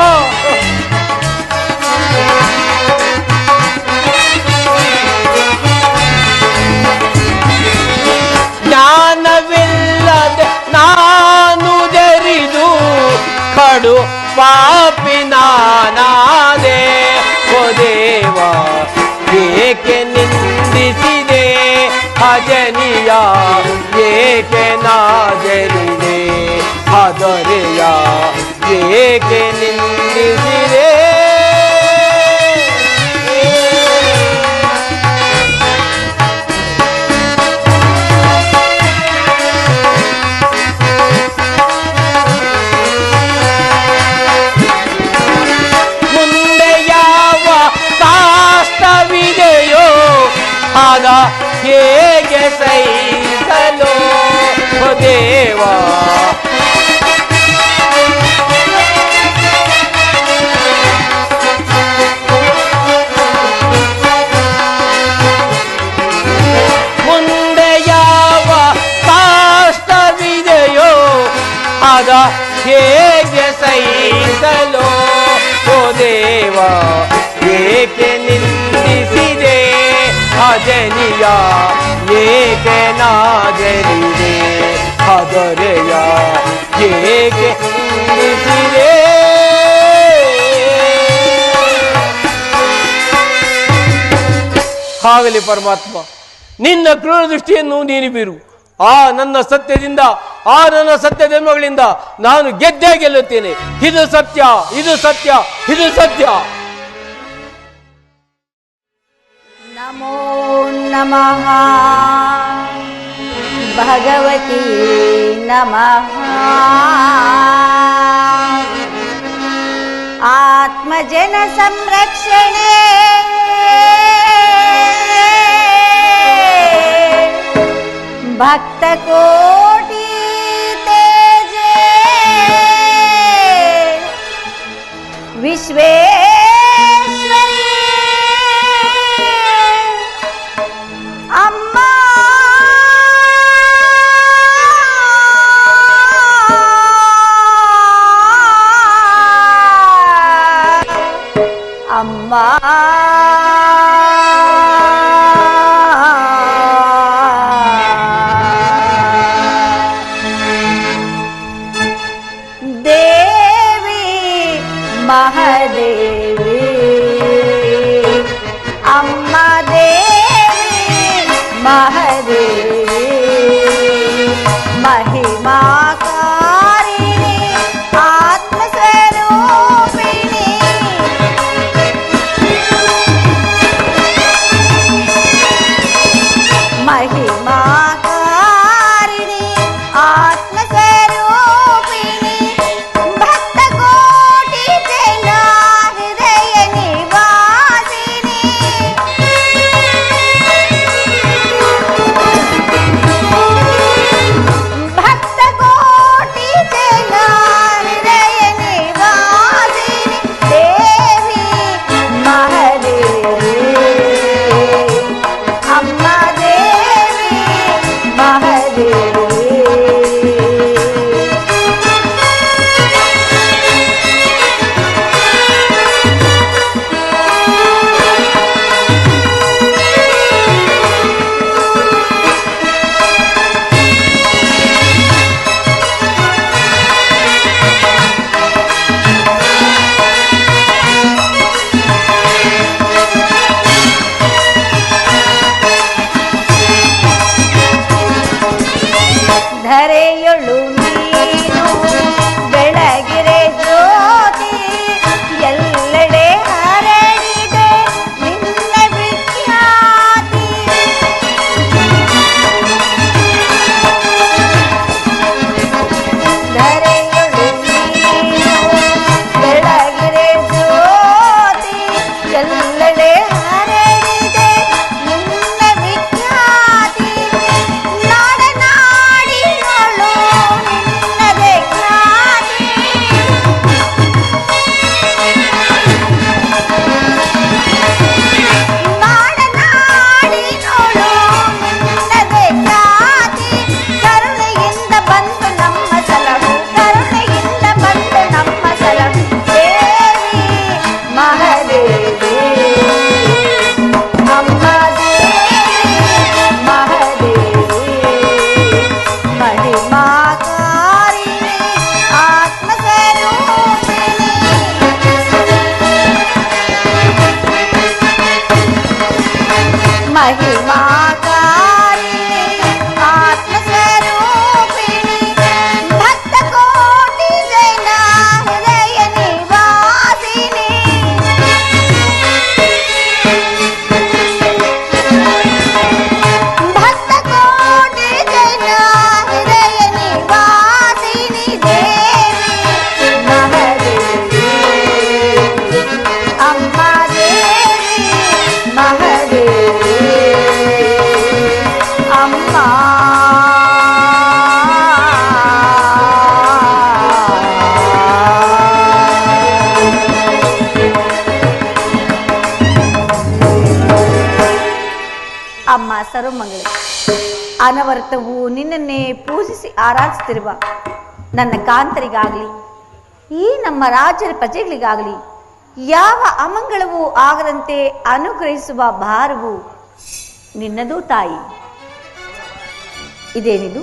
ಜ್ಞಾನವಿಲ್ಲದೆ ನಾನು ಜರಿದು ಕಡು ಪಾಪಿ ನಾನಾದೆ ಓ ದೇವ ಏಕೆ ನಿಂದಿಸಿದೆ ಅಜನಿಯ ಏಕೆ ನಾಜರಿದೆ ಅದರೆಯ ಏಕೆ ನಿಂದಿಸಿದೆ ಮುಂದೆ ಯಾವ ಕಾಷ್ಟವಿದೆಯೋ ಆಗ ಹೇಗೆ ಸಹಿಸಲು ಓ ದೇವ ಮುಂದೆ ಯಾವ ಕಾಷ್ಟವಿದೆಯೋ ಆಗ ಹೇಗೆ ಸಹಿಸಲು ಓ ದೇವ ಏಕೆ ನಿಂದಿಸಿದೆ ಅಜನಿಯ ಏಕೆ ನಾಜರಿದೆ ಅದರೆಯ ಏಕೆ ನಿಂದಿಸಿದೆ ಆಗಲಿ ಪರಮಾತ್ಮ, ನಿನ್ನ ಕ್ರೂರ ದೃಷ್ಟಿಯನ್ನು ನೀನು ಬೀರು. ಆ ನನ್ನ ಸತ್ಯದಿಂದ, ಆ ನನ್ನ ಸತ್ಯ ಜನ್ಮಗಳಿಂದ ನಾನು ಗೆದ್ದೇ ಗೆಲ್ಲುತ್ತೇನೆ. ಇದು ಸತ್ಯ, ಇದು ಸತ್ಯ, ಇದು ಸತ್ಯ. ನಮೋ ನಮಃ ಭಗವತಿ ನಮಃ. ಆತ್ಮಜನ ಸಂರಕ್ಷಣೆ ಭಕ್ತ ಕೋಟಿ ತೇಜೆ ವಿಶ್ವೇಶ್ವರಿ ಅಮ್ಮ ಅಮ್ಮ ದೇವಿ ಮಹಾದೇವಿ ಅಮ್ಮ ದೇವಿ ಮಹಾದೇವಿ ಮಹಿಮಾಕಾರಿಣಿ ಆತ್ಮಸ್ವರೂಪಿಣಿ महिमाकारी आत्मस्वरूपिणी भक्त कोटि सेना हृदय निवासिनी भक्त कोटि सेना हृदय निवासिनी देवी महादेवी अम्मा देवी महादेवी अम्मा ಅಮ್ಮ ಸರ್ವಮಂಗಳ ಅನವರತವು ನಿನ್ನನ್ನೇ ಪೂಜಿಸಿ ಆರಾಧಿಸುತ್ತಿರುವ ನನ್ನ ಕಾಂತರಿಗಾಗಲಿ ಈ ನಮ್ಮ ರಾಜ್ಯದ ಪ್ರಜೆಗಳಿಗಾಗಲಿ ಯಾವ ಅಮಂಗಳವೂ ಆಗದಂತೆ ಅನುಗ್ರಹಿಸುವ ಭಾರವು ನಿನ್ನದು ತಾಯಿ. ಇದೇನಿದು?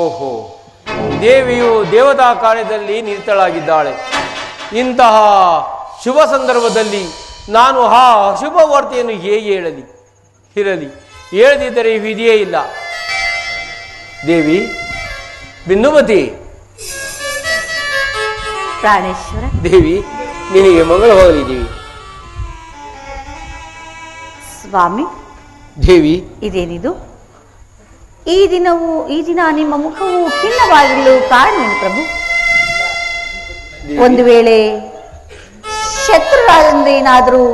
ಓಹೋ, ದೇವಿಯು ದೇವತಾ ಕಾರ್ಯದಲ್ಲಿ ನಿರತಳಾಗಿದ್ದಾಳೆ. ಇಂತಹ ಶುಭ ಸಂದರ್ಭದಲ್ಲಿ ನಾನು ಆ ಅಶುಭ ವಾರ್ತೆಯನ್ನು ಹೇಗೆ ಇರಲಿ ಹೇಳದಿದ್ದರೆ ವಿಧಿಯೇ ಇಲ್ಲ. ದೇವಿ ಬಿಂದುಮತಿ, ಪ್ರಾಣೇಶ್ವರ, ದೇವಿ ನಿನಗೆ ಮಂಗಳವಾಗಲಿ. ದೇವಿ ಸ್ವಾಮಿ, ದೇವಿ ಇದೇನಿದು? ಈ ದಿನ ನಿಮ್ಮ ಮುಖವು ಖಿನ್ನವಾಗಿರಲು ಕಾರಣವೇನು ಪ್ರಭು? ಒಂದು ವೇಳೆ ಶತ್ರುರಾಜರಿಂದ ಏನಾದರೂ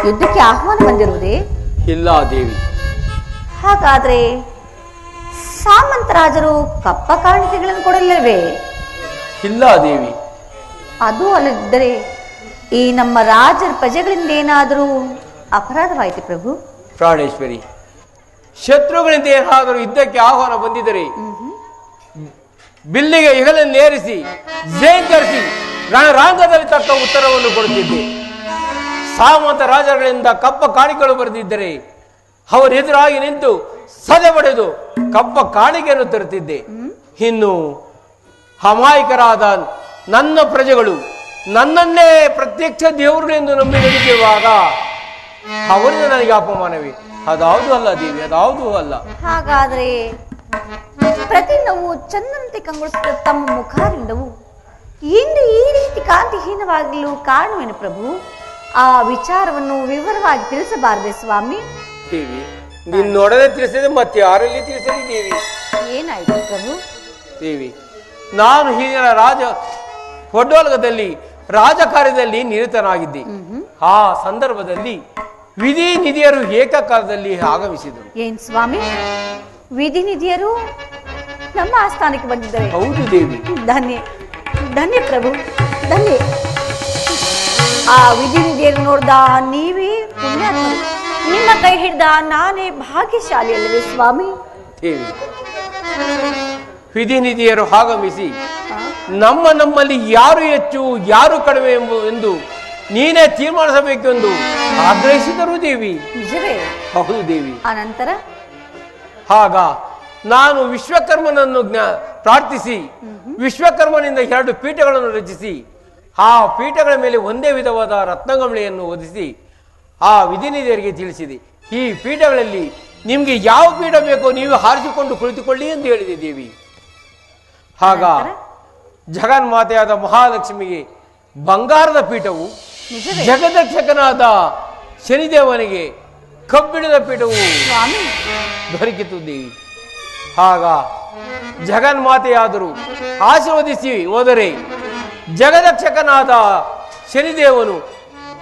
ಯುದ್ಧಕ್ಕೆ ಆಹ್ವಾನ ಬಂದಿರುವುದೇ? ಇಲ್ಲ ದೇವಿ. ಹಾಗಾದ್ರೆ ಸಾಮಂತರಾಜರು ಕಪ್ಪ ಕಾಣಿಕೆಗಳನ್ನು ಕೊಡಲಿಲ್ಲವೇ? ಇಲ್ಲ ದೇವಿ. ಅದು ಅಲ್ಲದಿದ್ದರೆ ಈ ನಮ್ಮ ರಾಜರ ಪ್ರಜೆಗಳಿಂದ ಏನಾದರೂ ಅಪರಾಧವಾಯಿತು ಪ್ರಭು? ಪ್ರಾಣೇಶ್ವರಿ, ಶತ್ರುಗಳಿಂದ ಏನಾದರೂ ಯುದ್ಧಕ್ಕೆ ಆಹ್ವಾನ ಬಂದಿದ್ದರೆ ಬಿಲ್ಲಿಗೆ ಹೆಗಲನ್ನೇರಿಸಿ ಜೇಂಕರಿಸಿ ರಣರಾಂಗದಲ್ಲಿ ತಕ್ಕ ಉತ್ತರವನ್ನು ಕೊಡುತ್ತಿದ್ದೆ. ಸಾಮಂತ ರಾಜಗಳಿಂದ ಕಪ್ಪ ಕಾಣಿಕೆಗಳು ಬರೆದಿದ್ದರೆ ಅವರ ಎದುರಾಗಿ ನಿಂತು ಸದೆ ಪಡೆದು ಕಪ್ಪ ಕಾಣಿಕೆಯನ್ನು ತರುತ್ತಿದ್ದೆ. ಇನ್ನು ಅಮಾಯಕರಾದ ನನ್ನ ಪ್ರಜೆಗಳು ನನ್ನನ್ನೇ ಪ್ರತ್ಯಕ್ಷ ದೇವರು ಎಂದು ನಂಬಿ ನಡೆದಿರುವಾಗ ಅವರಿಂದ ನನಗೆ ಅಪಮಾನವೇ? ಅದಾವುದು ಅಲ್ಲ ದೇವಿ, ಅದಾವುದೂ ಅಲ್ಲ. ಹಾಗಾದ್ರೆ ಪ್ರತಿದಿನವೂ ಚಂದನಂತೆ ಕಂಗೊಳಿಸಿದ ತಮ್ಮ ಮುಖಾರಿಂದವು ಇಂದು ಈ ರೀತಿ ಕಾಂತಿಹೀನವಾಗಲು ಕಾರಣವೇನು ಪ್ರಭು? ಆ ವಿಚಾರವನ್ನು ವಿವರವಾಗಿ ತಿಳಿಸಬಾರದೆ ಸ್ವಾಮಿ? ದೇವಿ, ನಿನ್ನೊಡನೆ ತಿಳಿಸಿದೆ ಮತ್ತೆ ಯಾರಲ್ಲಿ ತಿಳಿಸಲಿ ದೇವಿ? ಏನಾಯ್ತು ಪ್ರಭು? ದೇವಿ, ನಾನು ಹಿಂದಿನ ಒಡ್ಡೋಲಗದಲ್ಲಿ ರಾಜಕಾರ್ಯದಲ್ಲಿ ನಿರತನಾಗಿದ್ದೆ. ಆ ಸಂದರ್ಭದಲ್ಲಿ ವಿಧಿ ನಿಧಿಯರು ಏಕಕಾಲದಲ್ಲಿ ಆಗಮಿಸಿದರು. ಏನ್ ಸ್ವಾಮಿ, ವಿಧಿ ನಿಧಿಯರು ನಮ್ಮ ಆಸ್ಥಾನಕ್ಕೆ ಬಂದಿದ್ದಾರೆ? ಹೌದು ದೇವಿ. ಧನ್ಯ ಧನ್ಯ ಪ್ರಭು, ಧನ್ಯ. ಆ ವಿಧಿ ನಿಧಿಯರು ನೋಡ್ದ ನೀವೇ ಪುಣ್ಯಾತ್ಮರು. ನಿಮ್ಮ ಕೈ ಹಿಡ್ದ ನಾನೇ ಭಾಗ್ಯಶಾಲಿ ಅಲ್ಲವೇ ಸ್ವಾಮಿ? ದೇವಿ, ವಿಧಿ ನಿಧಿಯರು ಆಗಮಿಸಿ ನಮ್ಮಲ್ಲಿ ಯಾರು ಹೆಚ್ಚು ಯಾರು ಕಡಿಮೆ ಎಂದು ನೀನೇ ತೀರ್ಮಾನಿಸಬೇಕೆಂದು ಆಗ್ರಹಿಸಿದರು ದೇವಿ. ನಿಜವೇ? ಹೌದು ದೇವಿ. ಅನಂತರ ಆಗ ನಾನು ವಿಶ್ವಕರ್ಮನನ್ನು ಪ್ರಾರ್ಥಿಸಿ ವಿಶ್ವಕರ್ಮನಿಂದ 2 ಪೀಠಗಳನ್ನು ರಚಿಸಿ ಆ ಪೀಠಗಳ ಮೇಲೆ ಒಂದೇ ವಿಧವಾದ ರತ್ನಗಮಳೆಯನ್ನು ಒದಿಸಿ ಆ ವಿಧಿನಿಧಿಯರಿಗೆ ತಿಳಿಸಿದೆ. ಈ ಪೀಠಗಳಲ್ಲಿ ನಿಮ್ಗೆ ಯಾವ ಪೀಠ ಬೇಕೋ ನೀವು ಹಾರಿಸಿಕೊಂಡು ಕುಳಿತುಕೊಳ್ಳಿ ಎಂದು ಹೇಳಿದೆ ದೇವಿ. ಆಗ ಜಗನ್ಮಾತೆಯಾದ ಮಹಾಲಕ್ಷ್ಮಿಗೆ ಬಂಗಾರದ ಪೀಠವು, ಜಗದಕ್ಷಕನಾದ ಶನಿದೇವನಿಗೆ ಕಬ್ಬಿಣದ ಪೀಠವು ದೊರಕಿತು ದೇವಿ. ಆಗ ಜಗನ್ಮಾತೆಯಾದರೂ ಆಶೀರ್ವದಿಸಿ ಹೋದರೆ ಜಗದಕ್ಷಕನಾದ ಶನಿದೇವನು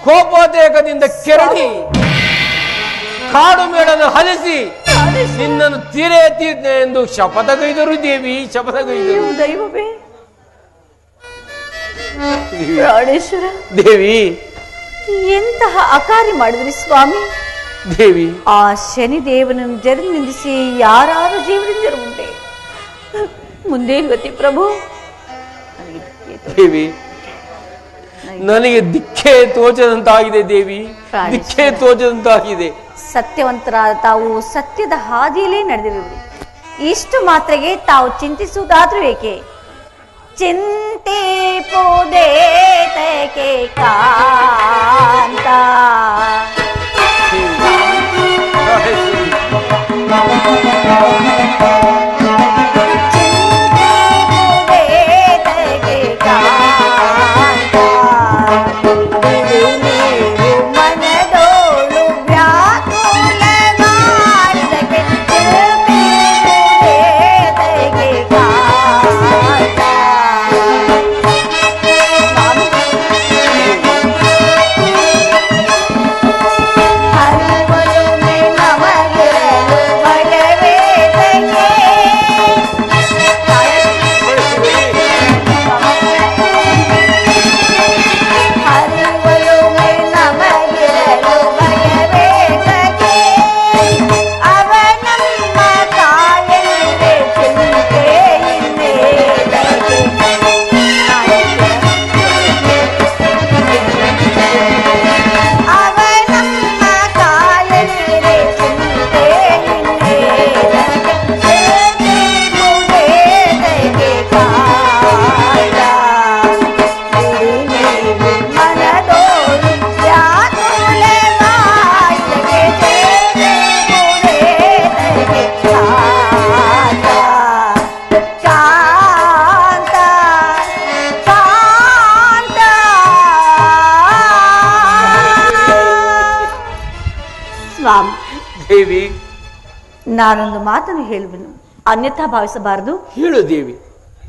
ಕೋಪೋದ್ರೇಕದಿಂದ ಕೆರಳಿ ಕಾಡು ಮೇಡನ್ನು ಹಲಿಸಿ ನಿನ್ನನ್ನು ತೀರೇ ಎಂದು ಶಪಥಗೈದರು ದೇವಿ. ಶಪಥಗೈದರು. ದೈವವೇ, ಪ್ರಾಣೇಶ್ವರ ದೇವಿ, ಎಂತಹ ಅಕಾರ್ಯ ಮಾಡಿದ್ರಿ ಸ್ವಾಮಿ? ದೇವಿ, ಆ ಶನಿದೇವನನ್ನು ಜರಿ ನಿಂದಿಸಿ ಯಾರು ಜೀವದಿಂದ ಉಂಟೆ? ಮುಂದೇನು ಗತಿ ಪ್ರಭು? ದೇವಿ, ನನಗೆ ದಿಕ್ಕೇ ತೋಚದಂತಾಗಿದೆ ದೇವಿ, ದಿಕ್ಕೇ ತೋಚದಂತಾಗಿದೆ. ಸತ್ಯವಂತರಾದ ತಾವು ಸತ್ಯದ ಹಾದಿಯಲ್ಲೇ ನಡೆದಿರುವುದು. ಇಷ್ಟು ಮಾತ್ರಗೆ ತಾವು ಚಿಂತಿಸುವುದಾದ್ರೂ ಏಕೆ? ಚಿಂತೆ ಪೋದೇತಕ್ಕೆ ಕಾಂತ ಸ್ವಾಮಿ, ದೇವಿ, ನಾನೊಂದು ಮಾತನ್ನು ಹೇಳುವೆನು, ಅನ್ಯಥಾ ಭಾವಿಸಬಾರದು. ಹೇಳು ದೇವಿ.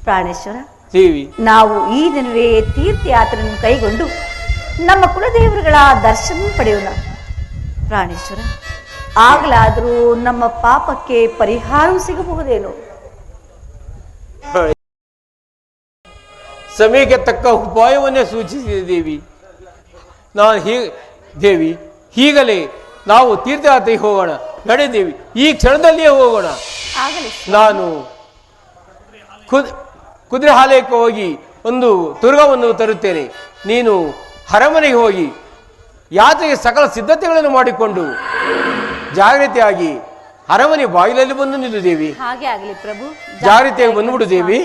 ಪ್ರಾಣೇಶ್ವರ, ದೇವಿ, ನಾವು ಈ ದಿನವೇ ತೀರ್ಥಯಾತ್ರೆಯನ್ನು ಕೈಗೊಂಡು ನಮ್ಮ ಕುಲದೇವರುಗಳ ದರ್ಶನ ಪಡೆಯೋಣ. ಪ್ರಾಣೇಶ್ವರ, ಆಗಲಾದರೂ ನಮ್ಮ ಪಾಪಕ್ಕೆ ಪರಿಹಾರವೂ ಸಿಗಬಹುದೇನೋ? ಸಮಯಕ್ಕೆ ತಕ್ಕ ಉಪಾಯವನ್ನೇ ಸೂಚಿಸಿದೆ ದೇವಿ. ದೇವಿ, ಈಗಲೇ ನಾವು ತೀರ್ಥಯಾತ್ರೆಗೆ ಹೋಗೋಣ. ನಡೆ ದೇವಿ, ಈ ಕ್ಷಣದಲ್ಲಿಯೇ ಹೋಗೋಣ. ಆಗಲಿ. ನಾನು ಕುದುರೆ ಹಾಲಯಕ್ಕೆ ಹೋಗಿ ಒಂದು ತುರ್ಗವನ್ನು ತರುತ್ತೇನೆ. ನೀನು ಅರಮನೆಗೆ ಹೋಗಿ ಯಾತ್ರೆಗೆ ಸಕಲ ಸಿದ್ಧತೆಗಳನ್ನು ಮಾಡಿಕೊಂಡು ಜಾಗ್ರತೆಯಾಗಿ ಅರಮನೆ ಬಾಗಿಲಲ್ಲಿ ಬಂದು ನಿಲ್ಲು ದೇವಿ. ಹಾಗೆ ಆಗಲಿ ಪ್ರಭು. ಜಾಗ್ರತೆಯಾಗಿ ಬಂದ್ಬಿಡು ದೇವಿ.